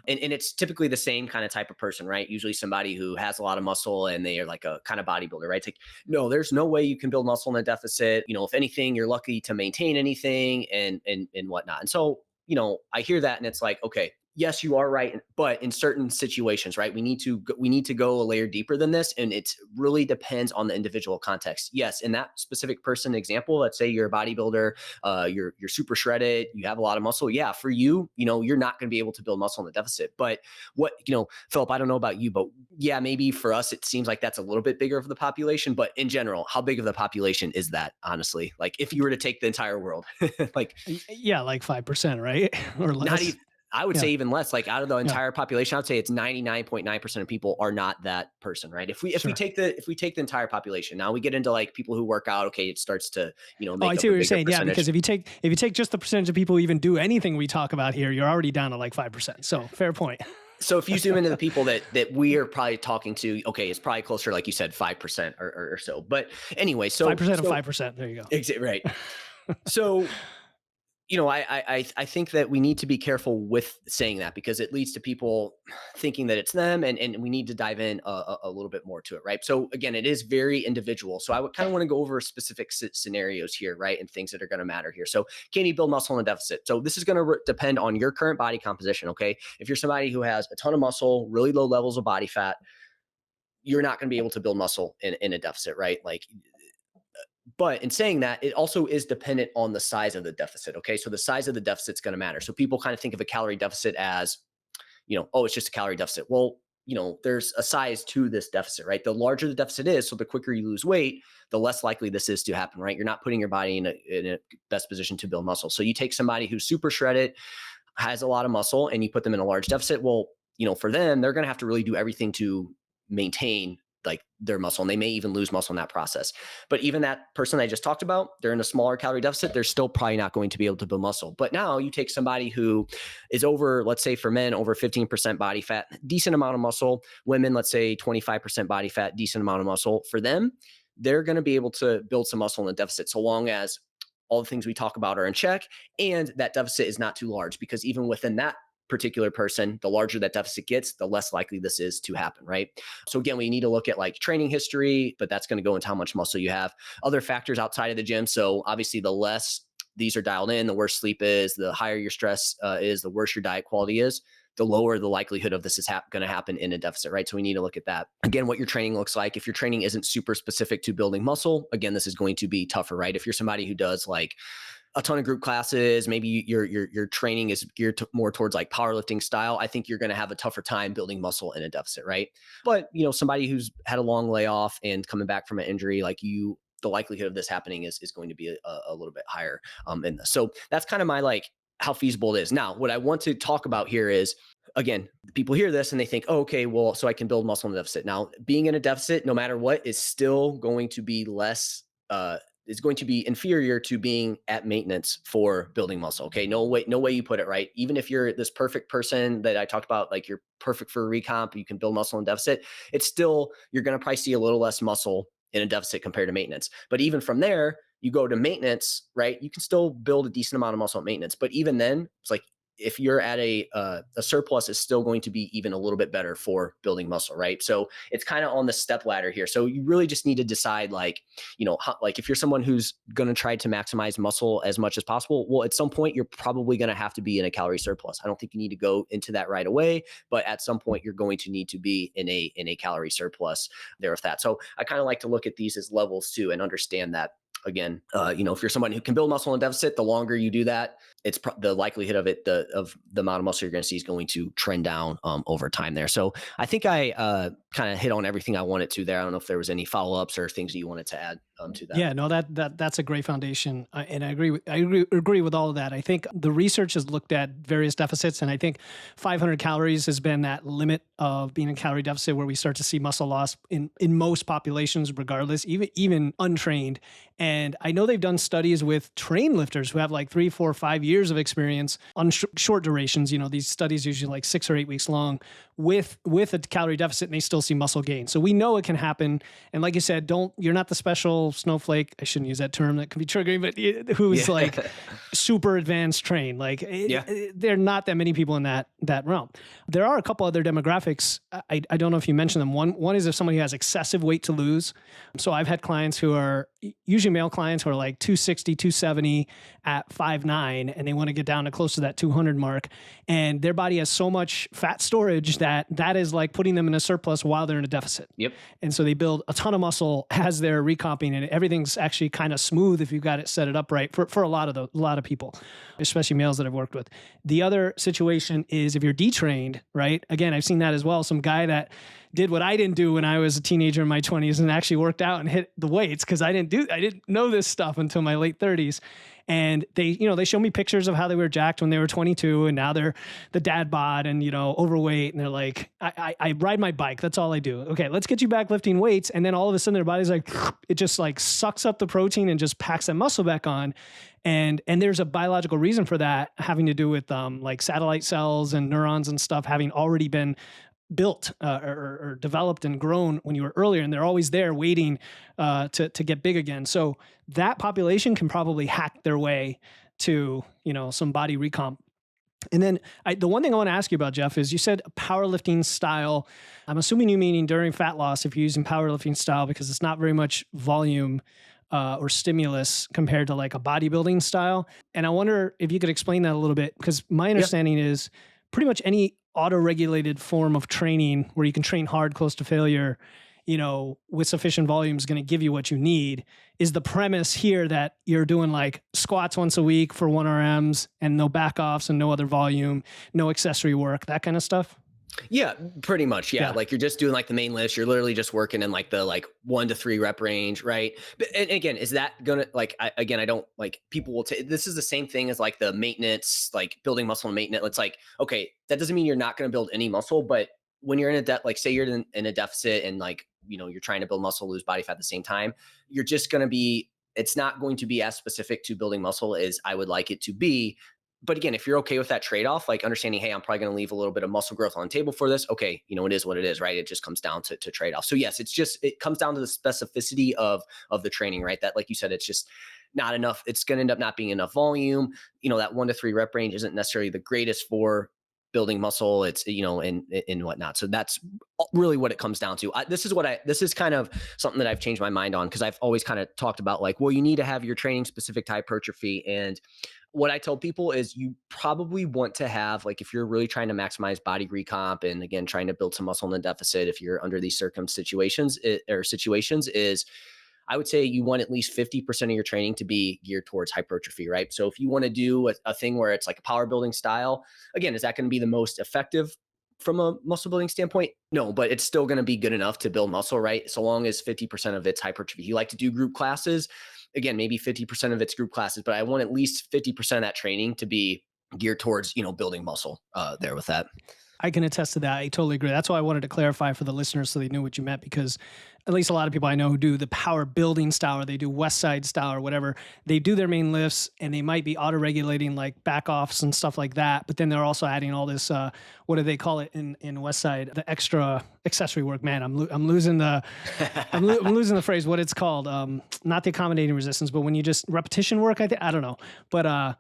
and it's typically the same kind of type of person, right? Usually somebody who has a lot of muscle and they are like a kind of bodybuilder, right? It's like, no, there's no way you can build muscle in a deficit. If anything, you're lucky to maintain anything and whatnot. And so I hear that and it's like, okay, yes, you are right. But in certain situations, right, we need to go a layer deeper than this. And it really depends on the individual context. Yes. In that specific person example, let's say you're a bodybuilder, you're super shredded, you have a lot of muscle. Yeah. For you, you're not going to be able to build muscle in the deficit. But Philip, I don't know about you, but yeah, maybe for us, it seems like that's a little bit bigger of the population, but in general, how big of the population is that, honestly? Like if you were to take the entire world, like, Yeah, like 5%, right? Or less. not even, I would Yeah. say even less, like out of the Yeah. entire population, I would say it's 99.9% of people are not that person, right? If we Sure. take the entire population, now we get into like people who work out, okay, it starts to, make I up see a what you're bigger saying. Yeah, percentage. because if you take just the percentage of people who even do anything we talk about here, you're already down to like 5%. So fair point. So if you zoom into the people that we are probably talking to, okay, it's probably closer, like you said, 5% or so. But anyway, so 5% of 5%. There you go. Right. So I think that we need to be careful with saying that because it leads to people thinking that it's them, and we need to dive in a little bit more to it, right? So again, it is very individual. So I would kind of want to go over specific scenarios here, right, and things that are going to matter here. So can you build muscle in a deficit? So this is going to depend on your current body composition, okay? If you're somebody who has a ton of muscle, really low levels of body fat, you're not going to be able to build muscle in a deficit, right? But in saying that, it also is dependent on the size of the deficit. Okay. So the size of the deficit is going to matter. So people kind of think of a calorie deficit as, oh, it's just a calorie deficit. Well, there's a size to this deficit, right? The larger the deficit is, so the quicker you lose weight, the less likely this is to happen, right? You're not putting your body in a best position to build muscle. So you take somebody who's super shredded, has a lot of muscle, and you put them in a large deficit. Well, for them, they're going to have to really do everything to maintain like their muscle, and they may even lose muscle in that process. But even that person I just talked about, they're in a smaller calorie deficit, they're still probably not going to be able to build muscle. But now you take somebody who is over, let's say for men, over 15% body fat, decent amount of muscle. Women, let's say 25% body fat, decent amount of muscle. For them, they're going to be able to build some muscle in the deficit, so long as all the things we talk about are in check and that deficit is not too large, because even within that particular person, the larger that deficit gets, the less likely this is to happen, right? So again, we need to look at like training history, but that's going to go into how much muscle you have. Other factors outside of the gym. So obviously the less these are dialed in, the worse sleep is, the higher your stress is, the worse your diet quality is, the lower the likelihood of this is going to happen in a deficit, right? So we need to look at that. Again, what your training looks like. If your training isn't super specific to building muscle, again, this is going to be tougher, right? If you're somebody who does like a ton of group classes, maybe your training is geared more towards like powerlifting style, I think you're going to have a tougher time building muscle in a deficit, right? But somebody who's had a long layoff and coming back from an injury, like the likelihood of this happening is going to be a little bit higher in this. So that's kind of my like how feasible it is. Now, what I want to talk about here is, again, people hear this and they think, oh, okay, well, so I can build muscle in a deficit. Now, being in a deficit, no matter what, is still going to be less, is going to be inferior to being at maintenance for building muscle. Okay. No way you put it, right? Even if you're this perfect person that I talked about, like you're perfect for recomp, you can build muscle in deficit. It's still, you're going to probably see a little less muscle in a deficit compared to maintenance. But even from there, you go to maintenance, right? You can still build a decent amount of muscle at maintenance. But even then, it's like, if you're at a surplus, is still going to be even a little bit better for building muscle, right? So it's kind of on the step ladder here. So you really just need to decide, like, like if you're someone who's going to try to maximize muscle as much as possible, well, at some point you're probably going to have to be in a calorie surplus. I don't think you need to go into that right away, but at some point you're going to need to be in a calorie surplus there with that. So I kind of like to look at these as levels too, and understand that. Again, if you're someone who can build muscle in deficit, the longer you do that, it's the likelihood of it, of the amount of muscle you're going to see is going to trend down over time there. So I think I kind of hit on everything I wanted to there. I don't know if there was any follow-ups or things that you wanted to add to that. Yeah, no, that's a great foundation, and I agree with all of that. I think the research has looked at various deficits, and I think 500 calories has been that limit of being in calorie deficit where we start to see muscle loss in most populations, regardless, even untrained. And I know they've done studies with trained lifters who have like 3, 4, 5 years of experience on short durations. These studies usually like 6 or 8 weeks long with a calorie deficit, and they still see muscle gain. So we know it can happen. And like you said, you're not the special snowflake. I shouldn't use that term. That can be triggering, but who's like super advanced trained. Like there are not that many people in that realm. There are a couple other demographics. I don't know if you mentioned them. One is if somebody has excessive weight to lose. So I've had clients who are usually male clients who are like 260, 270 at 5'9", and they want to get down to close to that 200 mark. And their body has so much fat storage that is like putting them in a surplus while they're in a deficit. Yep. And so they build a ton of muscle as they're recomping, and everything's actually kind of smooth if you've got it set it up right for a lot of people, especially males that I've worked with. The other situation is if you're detrained, right? Again, I've seen that as well. Some guy that did what I didn't do when I was a teenager in my 20s and actually worked out and hit the weights because I didn't know this stuff until my late 30s. And they show me pictures of how they were jacked when they were 22 and now they're the dad bod and, overweight. And they're like, I ride my bike. That's all I do. Okay, let's get you back lifting weights. And then all of a sudden their body's like, it just like sucks up the protein and just packs that muscle back on. And there's a biological reason for that having to do with like satellite cells and neurons and stuff having already been built or developed and grown when you were earlier, and they're always there waiting to get big again. So that population can probably hack their way to some body recomp. And then the one thing I want to ask you about, Jeff, is you said powerlifting style. I'm assuming you meaning during fat loss if you're using powerlifting style because it's not very much volume or stimulus compared to like a bodybuilding style. And I wonder if you could explain that a little bit because my understanding is pretty much any auto-regulated form of training where you can train hard close to failure, with sufficient volume is going to give you what you need. Is the premise here that you're doing like squats once a week for 1 RMs and no back offs and no other volume, no accessory work, that kind of stuff? Yeah, pretty much. Yeah. Like you're just doing like the main list. You're literally just working in like the 1 to 3 rep range. Right. But and again, is that gonna I don't like people will take, this is the same thing as like the maintenance, like building muscle and maintenance. It's like, okay, that doesn't mean you're not going to build any muscle, but when you're in like say you're in a deficit and like, you're trying to build muscle, lose body fat at the same time, you're just going to be, it's not going to be as specific to building muscle as I would like it to be. But again, if you're okay with that trade-off, like understanding, hey, I'm probably going to leave a little bit of muscle growth on the table for this. Okay. It is what it is, right? It just comes down to trade-off. So yes, it comes down to the specificity of the training, right? That, like you said, it's just not enough. It's going to end up not being enough volume. That 1 to 3 rep range isn't necessarily the greatest for building muscle. It's, and whatnot. So that's really what it comes down to. This is kind of something that I've changed my mind on because I've always kind of talked about like, well, you need to have your training specific to hypertrophy. And what I tell people is you probably want to have, like, if you're really trying to maximize body recomp and again, trying to build some muscle in the deficit, if you're under these situations is I would say you want at least 50% of your training to be geared towards hypertrophy, right? So if you want to do a thing where it's like a power building style, again, is that going to be the most effective from a muscle building standpoint? No, but it's still going to be good enough to build muscle, right? So long as 50% of it's hypertrophy. You like to do group classes, again, maybe 50% of it's group classes, but I want at least 50% of that training to be geared towards, building muscle there with that. I can attest to that. I totally agree. That's why I wanted to clarify for the listeners so they knew what you meant, because at least a lot of people I know who do the power building style or they do West Side style or whatever, they do their main lifts and they might be auto-regulating like back offs and stuff like that. But then they're also adding all this, what do they call it in West Side? The extra accessory work. Man, I'm losing the, I'm losing the phrase, what it's called. Not the accommodating resistance, but when you just repetition work, I don't know. But,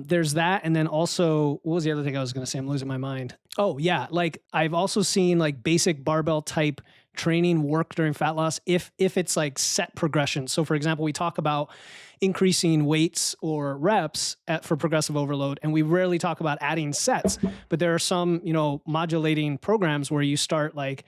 there's that. And then also, what was the other thing I was going to say? I'm losing my mind. Oh yeah. Like I've also seen like basic barbell type training work during fat loss if it's like set progression. So for example, we talk about increasing weights or reps for progressive overload, and we rarely talk about adding sets, but there are some, modulating programs where you start like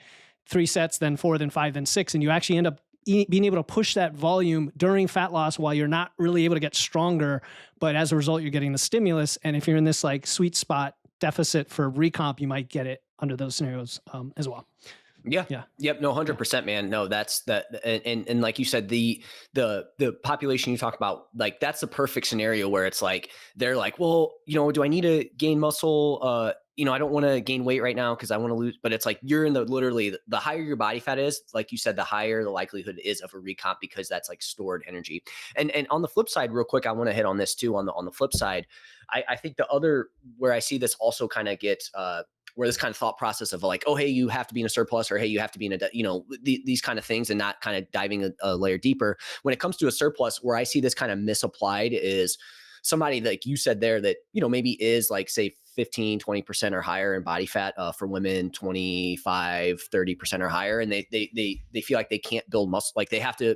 3 sets, then 4, then 5, then 6, and you actually end up being able to push that volume during fat loss while you're not really able to get stronger. But as a result, you're getting the stimulus. And if you're in this like sweet spot deficit for recomp, you might get it under those scenarios as well. Yeah. Yep. No, 100%, man. No, that's that. And like you said, the population you talk about, like that's the perfect scenario where it's like, they're like, well, do I need to gain muscle? I don't want to gain weight right now because I want to lose, but it's like, you're in literally the higher your body fat is, like you said, the higher the likelihood is of a recomp because that's like stored energy. And on the flip side, real quick, I want to hit on this too. On the flip side, I think the other, where I see this also kind of get, where this kind of thought process of like, oh, hey, you have to be in a surplus, or hey, you have to be in a, these kind of things, and not kind of diving a layer deeper. When it comes to a surplus, where I see this kind of misapplied is somebody like you said there that, maybe is like, say, 15-20% or higher in body fat, for women 25-30% or higher, and they feel like they can't build muscle, like they're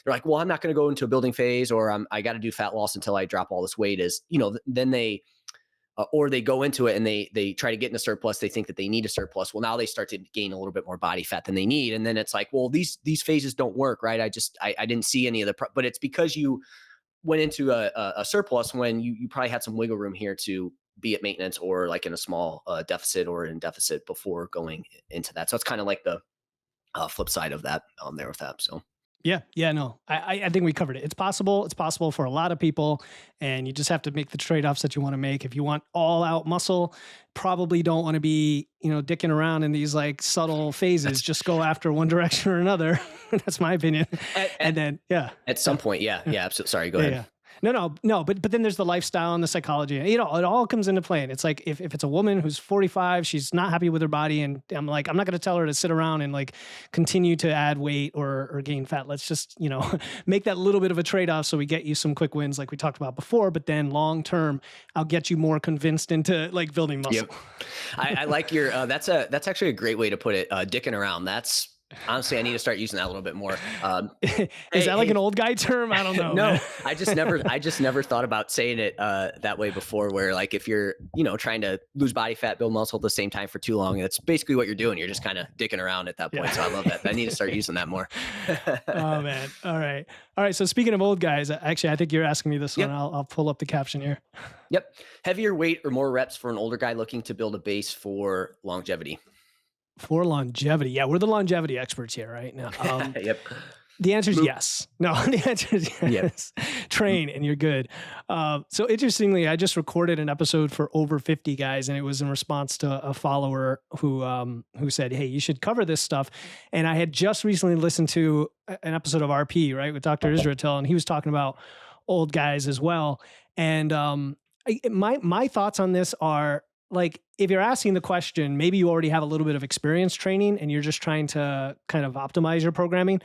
like, well, I'm not going to go into a building phase, or I got to do fat loss until I drop all this weight. Is, then they or they go into it and they try to get in a surplus. They think that they need a surplus. Well, now they start to gain a little bit more body fat than they need, and then it's like, well, these phases don't work, right? I didn't see any of but it's because you went into a surplus when you probably had some wiggle room here to be at maintenance, or like in a small deficit or in deficit before going into that. So it's kind of like the flip side of that there with that. So. Yeah, no, I think we covered it. It's possible for a lot of people, and you just have to make the trade-offs that you want to make. If you want all out muscle, probably don't want to be, dicking around in these like subtle phases. Just go after one direction or another. That's my opinion. And then, yeah. At some point, yeah, absolutely. Sorry, go ahead. Yeah. No, but then there's the lifestyle and the psychology. It all comes into play. And it's like, if it's a woman who's 45, she's not happy with her body, and I'm like, I'm not going to tell her to sit around and like continue to add weight or gain fat. Let's just, make that little bit of a trade-off so we get you some quick wins like we talked about before, but then long term, I'll get you more convinced into like building muscle. Yep. I like your, that's actually a great way to put it. Dicking around. That's, honestly, I need to start using that a little bit more. Is that like an old guy term? I don't know. No, man. I just never thought about saying it that way before, where like, if you're, trying to lose body fat, build muscle at the same time for too long, that's basically what you're doing. You're just kind of dicking around at that point. Yeah. So I love that. I need to start using that more. Oh man. All right. So speaking of old guys, actually, I think you're asking me this one. I'll pull up the caption here. Yep. Heavier weight or more reps for an older guy looking to build a base for longevity. For longevity. Yeah, we're the longevity experts here right now. Yep. The answer is yes. No, the answer is yes. Yep. Train and you're good. So interestingly, I just recorded an episode for Over 50 Guys, and it was in response to a follower who said, hey, you should cover this stuff. And I had just recently listened to an episode of RP, right, with Dr. Israel, and he was talking about old guys as well. And my thoughts on this are, like, if you're asking the question, maybe you already have a little bit of experience training and you're just trying to kind of optimize your programming.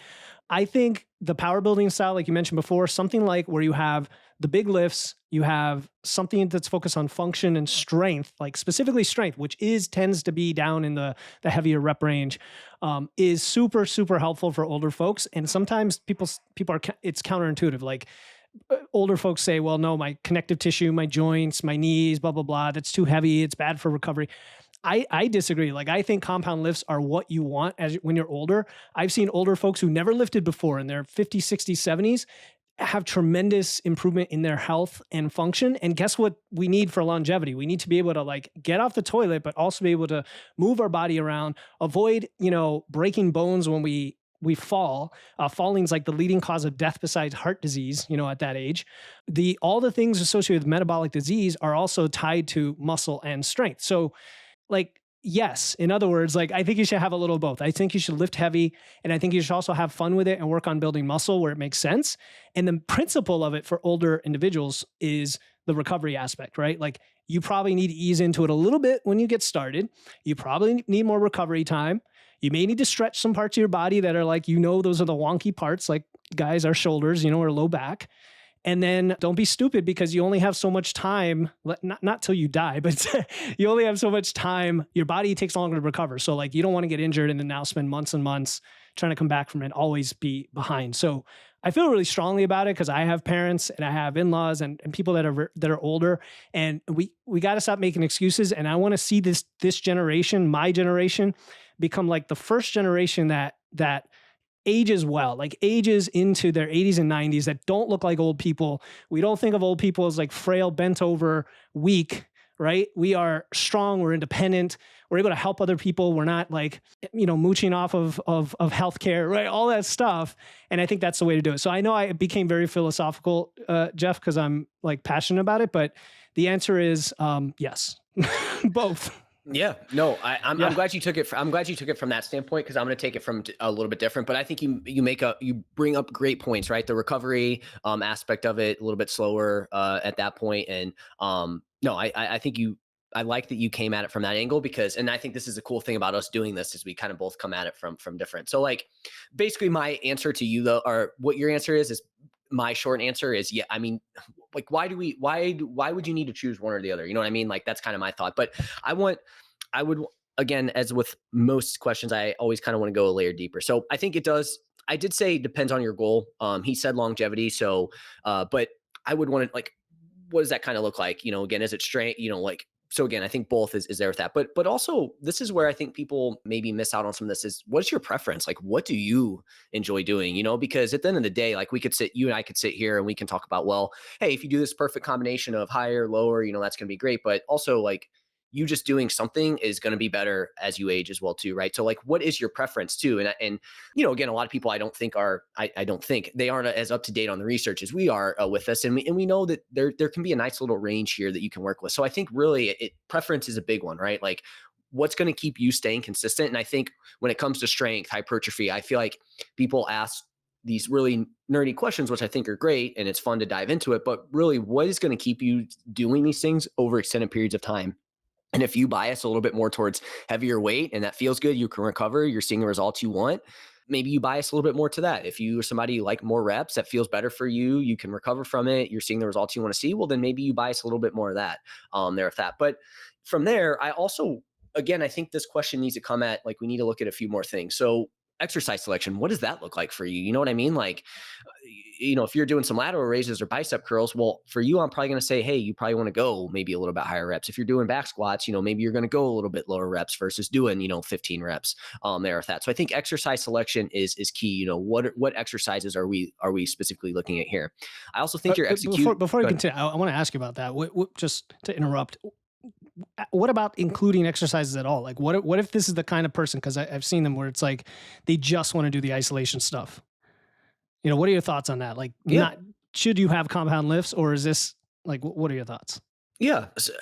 I think the power building style, like you mentioned before, something like where you have the big lifts, you have something that's focused on function and strength, like specifically strength, which tends to be down in the heavier rep range, is super, super helpful for older folks. And sometimes people are, it's counterintuitive. Like, older folks say, well, no, my connective tissue, my joints, my knees, blah, blah, blah, that's too heavy. It's bad for recovery. I disagree. Like, I think compound lifts are what you want when you're older. I've seen older folks who never lifted before in their 50s, 60s, 70s have tremendous improvement in their health and function. And guess what we need for longevity? We need to be able to like get off the toilet, but also be able to move our body around, avoid, breaking bones when we fall. Falling's like the leading cause of death besides heart disease, at that age. All the things associated with metabolic disease are also tied to muscle and strength. So, like, yes, in other words, like, I think you should have a little of both. I think you should lift heavy, and I think you should also have fun with it and work on building muscle where it makes sense. And the principle of it for older individuals is the recovery aspect, right? Like, you probably need to ease into it a little bit when you get started. You probably need more recovery time. You may need to stretch some parts of your body that are like, those are the wonky parts, like, guys, our shoulders, or low back. And then don't be stupid, because you only have so much time, not till you die, but you only have so much time. Your body takes longer to recover. So like, you don't want to get injured and then now spend months and months trying to come back from it, always be behind. So I feel really strongly about it because I have parents and I have in-laws and people that are older, and we got to stop making excuses. And I want to see this generation, my generation, become like the first generation that ages well, like ages into their 80s and 90s, that don't look like old people. We don't think of old people as like frail, bent over, weak, right? We are strong, we're independent, we're able to help other people. We're not like, mooching off of healthcare, right? All that stuff. And I think that's the way to do it. So I know I became very philosophical, Jeff, because I'm like passionate about it, but the answer is yes, both. Yeah, no, I'm glad you took it. I'm glad you took it from that standpoint, because I'm going to take it from a little bit different. But I think you bring up great points, right? The recovery aspect of it, a little bit slower at that point, and no, I think you I like that you came at it from that angle because, and I think this is a cool thing about us doing this is we kind of both come at it from different. So like basically my answer to you though, or what your answer is my short answer is, yeah, I mean, like, why would you need to choose one or the other? You know what I mean? Like, that's kind of my thought, but I want, I would, again, as with most questions, I always kind of want to go a layer deeper. So I think it does. I did say depends on your goal. He said longevity. So, but I would want to like, what does that kind of look like? You know, again, is it straight? You know, like, so again, I think both is there with that. But also this is where I think people maybe miss out on some of this is what's your preference? Like, what do you enjoy doing? You know, because at the end of the day, like you and I could sit here and we can talk about, well, hey, if you do this perfect combination of higher, lower, you know, that's going to be great. But also like you just doing something is going to be better as you age as well too, right? So like what is your preference too? And you know, again, a lot of people I don't think are, I don't think they aren't as up to date on the research as we are with us. And we know that there can be a nice little range here that you can work with. So I think really preference is a big one, right? Like what's going to keep you staying consistent. And I think when it comes to strength, hypertrophy, I feel like people ask these really nerdy questions, which I think are great. And it's fun to dive into it, but really what is going to keep you doing these things over extended periods of time? And if you bias a little bit more towards heavier weight and that feels good, you can recover, you're seeing the results you want, maybe you bias a little bit more to that. If you are somebody you like more reps, that feels better for you, you can recover from it, you're seeing the results you want to see, well, then maybe you bias a little bit more of that there with that. But from there, I also, again, I think this question needs to come at, like, we need to look at a few more things. So exercise selection, what does that look like for you? You know what I mean? Like, you know, if you're doing some lateral raises or bicep curls, well, for you, I'm probably going to say, hey, you probably want to go maybe a little bit higher reps. If you're doing back squats, you know, maybe you're going to go a little bit lower reps versus doing, you know, 15 reps there with that. So I think exercise selection is key. You know, what exercises are we specifically looking at here? I also think your execute. Before you continue, I want to ask you about that. Just to interrupt, what about including exercises at all? Like what if this is the kind of person, because I've seen them where it's like they just want to do the isolation stuff. You know, what are your thoughts on that? Like, Yeah. should you have compound lifts, or is this like, what are your thoughts? Yeah. So,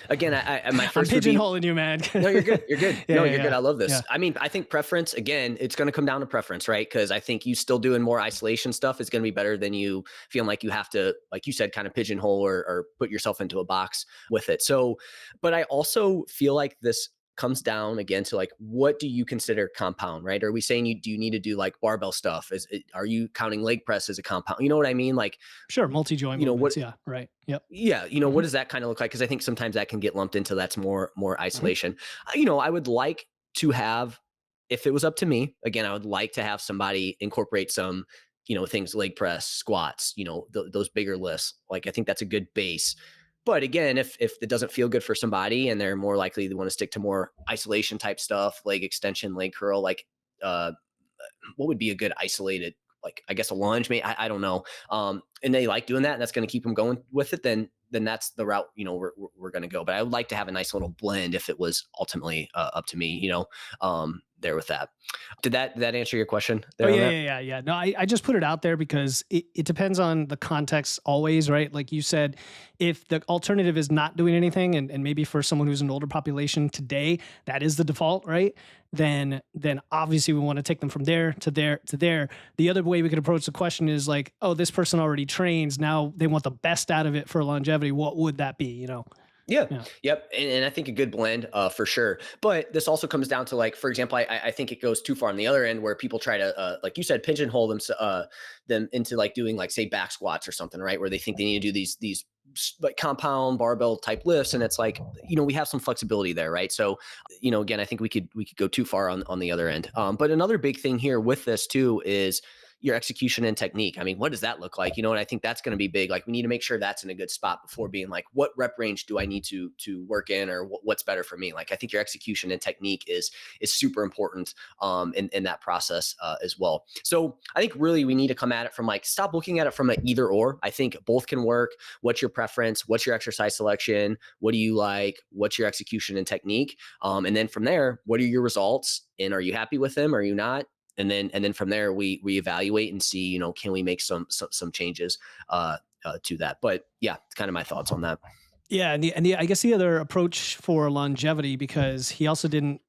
again, I my first I'm pigeonholing you, man. No, you're good. You're good. Yeah, No, yeah, you're good. yeah. I love this. Yeah. I mean, I think preference, again, it's going to come down to preference, right? Because I think you still doing more isolation stuff is going to be better than you feeling like you have to, like you said, kind of pigeonhole or put yourself into a box with it. So, but I also feel like this comes down again to like, what do you consider compound, right? Are we saying do you need to do like barbell stuff? Are you counting leg press as a compound? You know what I mean? Like, Sure, multi-joint you know, movements. what, Yeah, right. Yep. yeah, you know, Hmm. what does that kind of look like? Because I think sometimes that can get lumped into that's more Hmm. isolation. You know, I would like to have, if it was up to me, again, I would like to have somebody incorporate some, you know, things leg press, squats, you know, those bigger lifts. Like I think that's a good base. But again, if it doesn't feel good for somebody and they're more likely to want to stick to more isolation type stuff, leg extension, leg curl, like uh what would be a good isolated, like I guess a lunge, maybe I don't know. And they like doing that, and that's going to keep them going with it. Then that's the route, you know, we're going to go. But I would like to have a nice little blend if it was ultimately up to me, you know, there with that. Did that answer your question Oh there on yeah, that? yeah. No, I just put it out there because it depends on the context always, right? Like you said, if the alternative is not doing anything, and maybe for someone who's an older population today, that is the default, right? Then obviously we want to take them from there to there to there. The other way we could approach the question is like, oh, this person already trains. Now they want the best out of it for longevity. What would that be? You know? Yeah. Yeah. Yep. And I think a good blend for sure. But this also comes down to like, for example, I think it goes too far on the other end where people try to, like you said, pigeonhole them into like doing like say back squats or something, right? Where they think they need to do these like compound barbell type lifts. And it's like, you know, we have some flexibility there, right? So, you know, again, I think we could go too far on the other end. But another big thing here with this too is your execution and technique. I mean, what does that look like? You know, and I think that's going to be big. Like we need to make sure that's in a good spot before being like, what rep range do I need to work in, or what's better for me? Like, I think your execution and technique is super important in that process as well. So I think really we need to come at it from like, stop looking at it from an either or. I think both can work. What's your preference? What's your exercise selection? What do you like? What's your execution and technique? And then from there, what are your results? And are you happy with them? Are you not? And then from there we evaluate and see, you know, can we make some changes to that? But yeah, it's kind of my thoughts on that. Yeah, and I guess the other approach for longevity, because he also didn't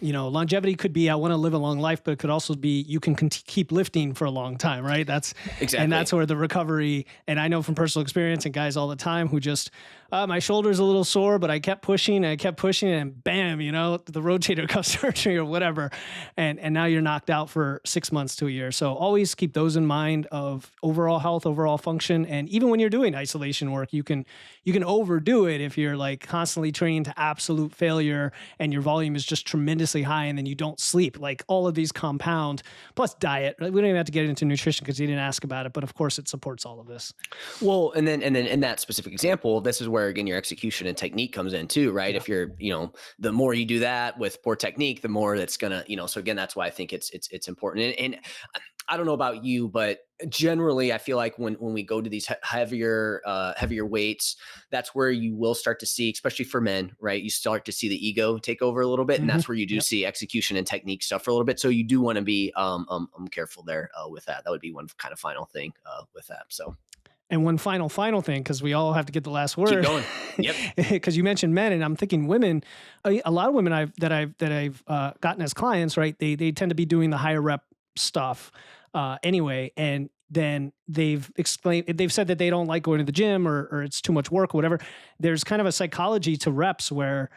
longevity could be, I want to live a long life, but it could also be, you can keep lifting for a long time, right? Exactly. And that's where the recovery, and I know from personal experience and guys all the time who just, my shoulder's a little sore, but I kept pushing and bam, the rotator cuff surgery or whatever. And now you're knocked out for 6 months to a year. So always keep those in mind of overall health, overall function. And even when you're doing isolation work, you can overdo it if you're like constantly training to absolute failure and your volume is just tremendously high and then you don't sleep. Like all of these compound, plus diet. We don't even have to get into nutrition because you didn't ask about it, but of course it supports all of this. Well, and then in that specific example, this is where again your execution and technique comes in too, right? Yeah. If you're, the more you do that with poor technique, the more that's gonna, so again, that's why I think it's important. And I don't know about you, but generally I feel like when we go to these heavier weights, that's where you will start to see, especially for men, right? You start to see the ego take over a little bit, and that's where you do see execution and technique stuff for a little bit. So you do want to be careful there with that. That would be one kind of final thing with that. So. And one final thing, because we all have to get the last word. Keep going. Yep. Because you mentioned men, and I'm thinking women. A lot of women I've gotten as clients, right? They tend to be doing the higher rep stuff anyway, and then they've said that they don't like going to the gym or it's too much work or whatever. There's kind of a psychology to reps where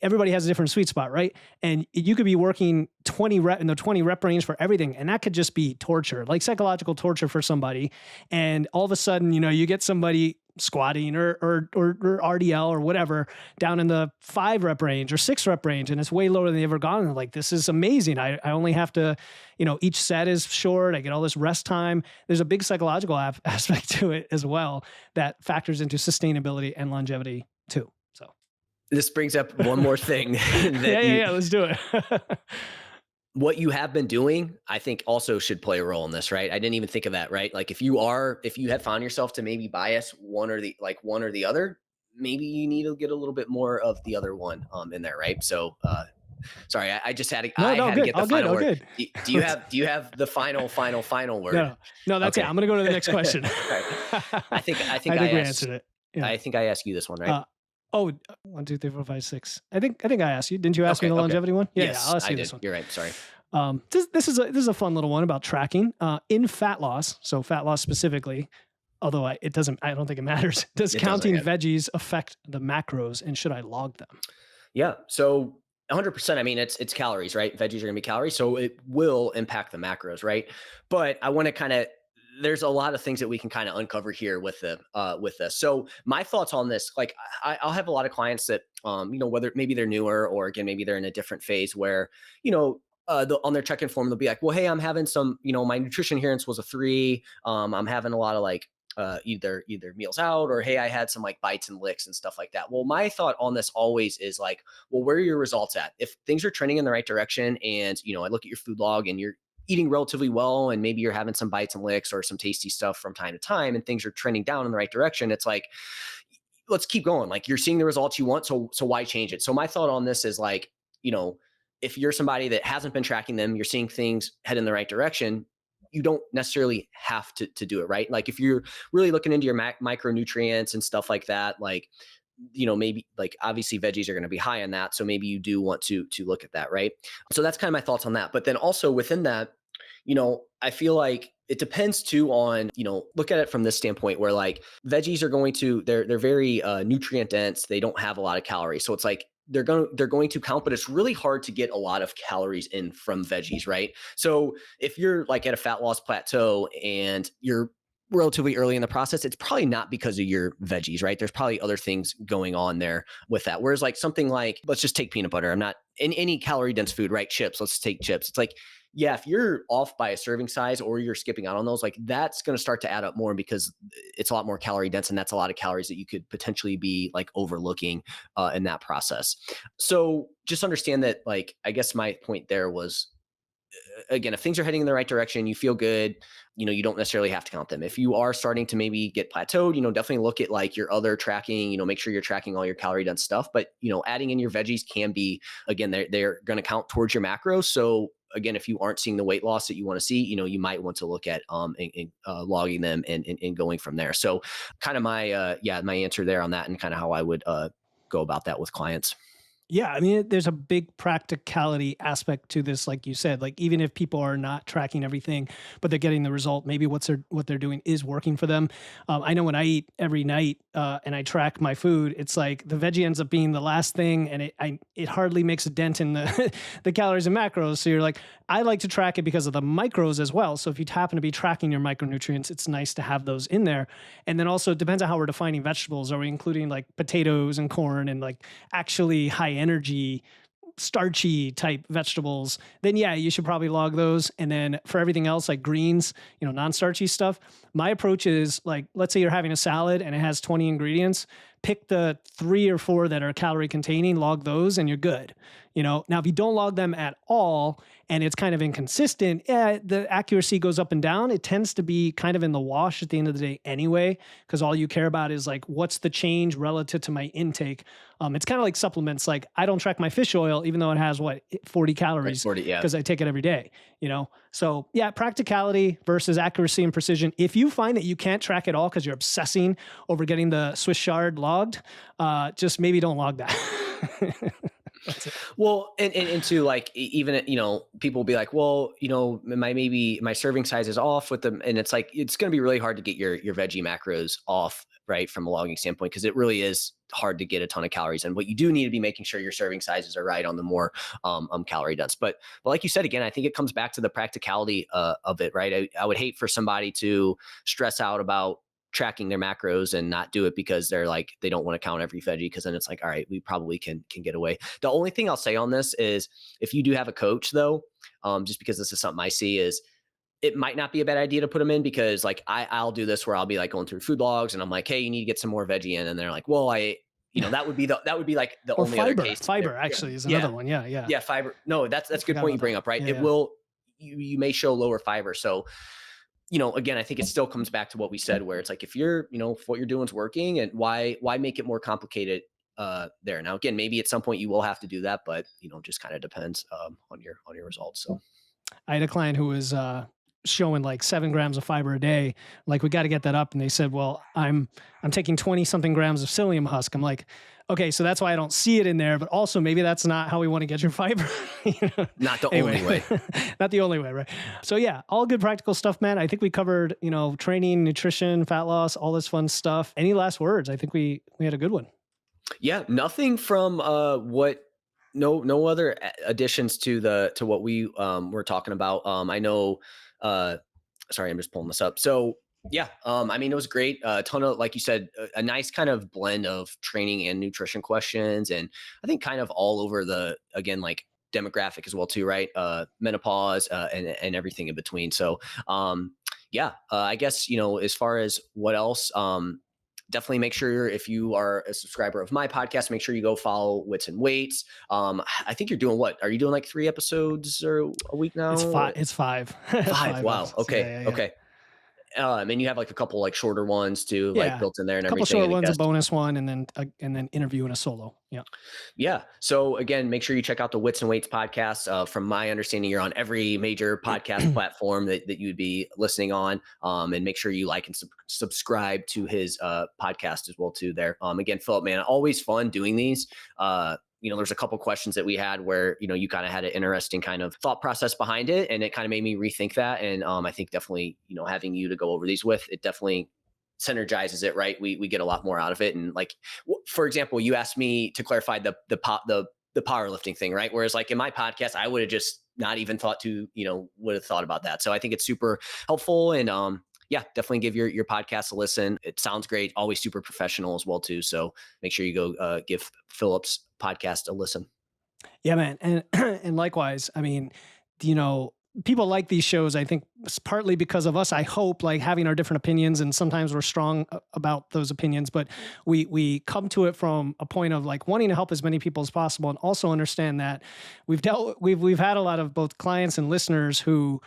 everybody has a different sweet spot, right? And you could be working 20 rep in the 20 rep range for everything. And that could just be torture, like psychological torture for somebody. And all of a sudden, you get somebody squatting or RDL or whatever down in the 5 rep range or 6 rep range. And it's way lower than they've ever gone. And like, this is amazing. I only have to, each set is short. I get all this rest time. There's a big psychological aspect to it as well that factors into sustainability and longevity too. This brings up one more thing. Yeah, let's do it. What you have been doing, I think also should play a role in this, right? I didn't even think of that, right? Like if you have found yourself to maybe bias one or the other, maybe you need to get a little bit more of the other one in there, right? So sorry, I just had to, to get the final word. Do you have the final word? No, that's it. I'm going to go to the next question. I think we answered it. Yeah. I think I asked you this one, right? 1, 2, 3, 4, 5, 6. I think I asked you. Didn't you ask me the longevity one? Yeah, yes, I'll ask you this one. You're right. Sorry. This is a fun little one about tracking in fat loss. So fat loss specifically, although I don't think it matters. Does counting veggies affect the macros, and should I log them? Yeah. So 100%. I mean, it's calories, right? Veggies are going to be calories, so it will impact the macros, right? But I want to there's a lot of things that we can kind of uncover here with this. So my thoughts on this, like I'll have a lot of clients that, whether maybe they're newer or again, maybe they're in a different phase where, on their check-in form, they'll be like, well, hey, I'm having some, my nutrition adherence was a 3. I'm having a lot of like, either meals out or, hey, I had some like bites and licks and stuff like that. Well, my thought on this always is like, well, where are your results at? If things are trending in the right direction and, I look at your food log and you're eating relatively well, and maybe you're having some bites and licks or some tasty stuff from time to time, and things are trending down in the right direction, it's like, let's keep going. Like you're seeing the results you want. So why change it? So my thought on this is like, if you're somebody that hasn't been tracking them, you're seeing things head in the right direction, you don't necessarily have to do it, right? Like if you're really looking into your micronutrients and stuff like that, like, maybe like obviously veggies are going to be high on that. So maybe you do want to look at that. Right. So that's kind of my thoughts on that. But then also within that, I feel like it depends too on, look at it from this standpoint where like veggies are they're very nutrient dense. They don't have a lot of calories. So it's like, they're going to count, but it's really hard to get a lot of calories in from veggies. Right. So if you're like at a fat loss plateau and you're relatively early in the process, it's probably not because of your veggies, right? There's probably other things going on there with that. Whereas like something like, let's just take peanut butter. I'm not in any calorie dense food, right? Chips, let's take chips. It's like, yeah, if you're off by a serving size or you're skipping out on those, like that's going to start to add up more because it's a lot more calorie dense. And that's a lot of calories that you could potentially be like overlooking in that process. So just understand that, like, I guess my point there was, again, if things are heading in the right direction, you feel good, you don't necessarily have to count them. If you are starting to maybe get plateaued, definitely look at like your other tracking, make sure you're tracking all your calorie dense stuff. But, adding in your veggies can be, again, they're going to count towards your macros. So again, if you aren't seeing the weight loss that you want to see, you might want to look at logging them and going from there. So kind of my answer there on that and kind of how I would go about that with clients. Yeah, I mean, there's a big practicality aspect to this, like you said. Like even if people are not tracking everything, but they're getting the result, maybe what they're doing is working for them. I know when I eat every night and I track my food, it's like the veggie ends up being the last thing, and it hardly makes a dent in the the calories and macros. So you're like, I like to track it because of the micros as well. So if you happen to be tracking your micronutrients, it's nice to have those in there. And then also it depends on how we're defining vegetables. Are we including like potatoes and corn and like actually high energy starchy type vegetables, then yeah, you should probably log those. And then for everything else like greens, non-starchy stuff, my approach is like, let's say you're having a salad and it has 20 ingredients, pick the 3 or 4 that are calorie containing, log those, and you're good. Now if you don't log them at all and it's kind of inconsistent, the accuracy goes up and down. It tends to be kind of in the wash at the end of the day anyway, because all you care about is like, what's the change relative to my intake? It's kind of like supplements. Like I don't track my fish oil, even though it has 40 calories, 40, yeah. because I take it every day, So yeah, practicality versus accuracy and precision. If you find that you can't track it all because you're obsessing over getting the Swiss chard logged, just maybe don't log that. Well, and to like, even, people will be like, well, my serving size is off with them. And it's like, it's going to be really hard to get your veggie macros off, right, from a logging standpoint, because it really is hard to get a ton of calories. And what you do need to be making sure your serving sizes are right on the more calorie dense. But like you said, again, I think it comes back to the practicality of it, right? I would hate for somebody to stress out about tracking their macros and not do it because they're like, they don't want to count every veggie, because then it's like, all right, we probably can get away. The only thing I'll say on this is if you do have a coach though, just because this is something I see, is it might not be a bad idea to put them in, because like I'll do this where I'll be like going through food logs and I'm like, hey, you need to get some more veggie in. And they're like, well, that would be like the or only fiber. other case. Fiber actually is another one. Yeah. Yeah. Fiber. No, that's a good point you bring up, right? It will, you may show lower fiber. So, again, I think it still comes back to what we said, where it's like, if you're, if what you're doing is working, and why make it more complicated there? Now, again, maybe at some point you will have to do that, but just kind of depends on your results. So I had a client who was showing like 7 grams of fiber a day. Like, we got to get that up. And they said, well, I'm taking 20 something grams of psyllium husk. I'm like, okay, so that's why I don't see it in there, but also maybe that's not how we want to get your fiber. Not the only way. Not the only way, right? So yeah, all good practical stuff, man. I think we covered, training, nutrition, fat loss, all this fun stuff. Any last words? I think we had a good one. Yeah, nothing from no other additions to what we were talking about. I know, sorry, I'm just pulling this up. So yeah, I mean, it was great. A ton of, like you said, a nice kind of blend of training and nutrition questions. And I think kind of all over again, like demographic as well too, right? Menopause, and everything in between. So, I guess, as far as what else, definitely make sure, if you are a subscriber of my podcast, make sure you go follow Wits and Weights. I think you're doing are you doing like 3 episodes or a week now? It's 5. 5. Wow. Episodes. Okay. Yeah. Okay. And you have like a couple like shorter ones too, like built in there and a couple everything. Short ones, a bonus one, and then interview and a solo. Yeah. Yeah. So again, make sure you check out the Wits and Weights podcast. From my understanding, you're on every major podcast platform that you'd be listening on. And make sure you like and subscribe to his podcast as well too there. Again, Philip, man, always fun doing these. There's a couple questions that we had where, you kind of had an interesting kind of thought process behind it. And it kind of made me rethink that. And I think definitely, having you to go over these with, it definitely synergizes it, right? We get a lot more out of it. And like, for example, you asked me to clarify the powerlifting thing, right? Whereas like in my podcast, I would have just not even thought about that. So I think it's super helpful. And definitely give your podcast a listen. It sounds great. Always super professional as well too. So make sure you go give Philip's podcast a listen. Yeah, man. And and likewise, I mean, people like these shows, I think partly because of us, I hope, like having our different opinions, and sometimes we're strong about those opinions, but we come to it from a point of like wanting to help as many people as possible, and also understand that we've had a lot of both clients and listeners who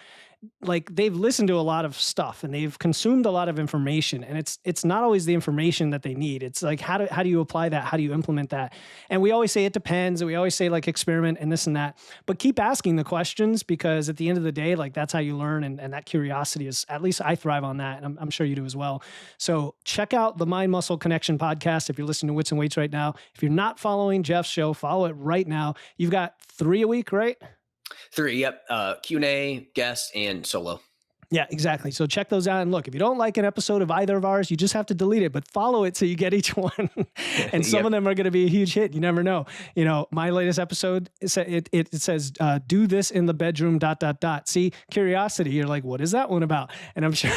like they've listened to a lot of stuff and they've consumed a lot of information, and it's not always the information that they need. It's like, how do you apply that? How do you implement that? And we always say it depends, and we always say like experiment and this and that, but keep asking the questions, because at the end of the day, like that's how you learn. And that curiosity is, at least I thrive on that. And I'm sure you do as well. So check out the Mind Muscle Connection podcast. If you're listening to Wits and Weights right now, if you're not following Jeff's show, follow it right now. You've got 3 a week, right? 3, yep. Q&A, guest, and solo. Yeah, exactly. So check those out. And look, if you don't like an episode of either of ours, you just have to delete it, but follow it so you get each one. And some of them are going to be a huge hit. You never know. You know, my latest episode, it says, do this in the bedroom, ... See, curiosity. You're like, what is that one about? And I'm sure...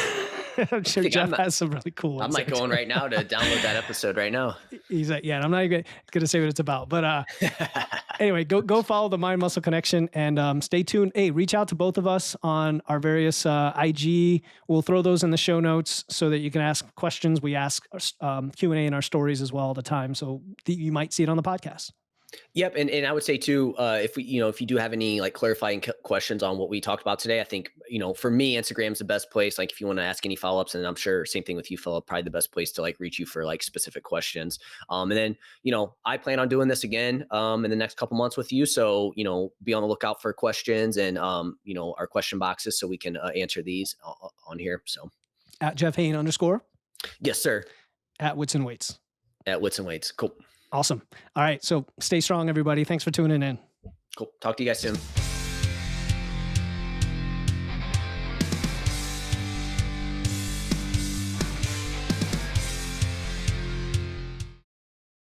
I'm sure Jeff has some really cool ones. I'm like going right now to download that episode right now. He's like, yeah, I'm not even going to say what it's about. But anyway, go follow the Mind Muscle Connection and stay tuned. Hey, reach out to both of us on our various IG. We'll throw those in the show notes so that you can ask questions. We ask Q&A in our stories as well all the time. So you might see it on the podcast. Yep. And I would say too, if you do have any like clarifying questions on what we talked about today, I think, for me, Instagram's the best place. Like if you want to ask any follow-ups, and I'm sure same thing with you, Philip, probably the best place to like reach you for like specific questions. And then, I plan on doing this again in the next couple months with you. So, be on the lookout for questions and, our question boxes so we can answer these on here. So at Jeff Hoehn _. Yes, sir. At Wits and Weights. At Wits and Weights. Cool. Awesome. All right. So stay strong, everybody. Thanks for tuning in. Cool. Talk to you guys soon.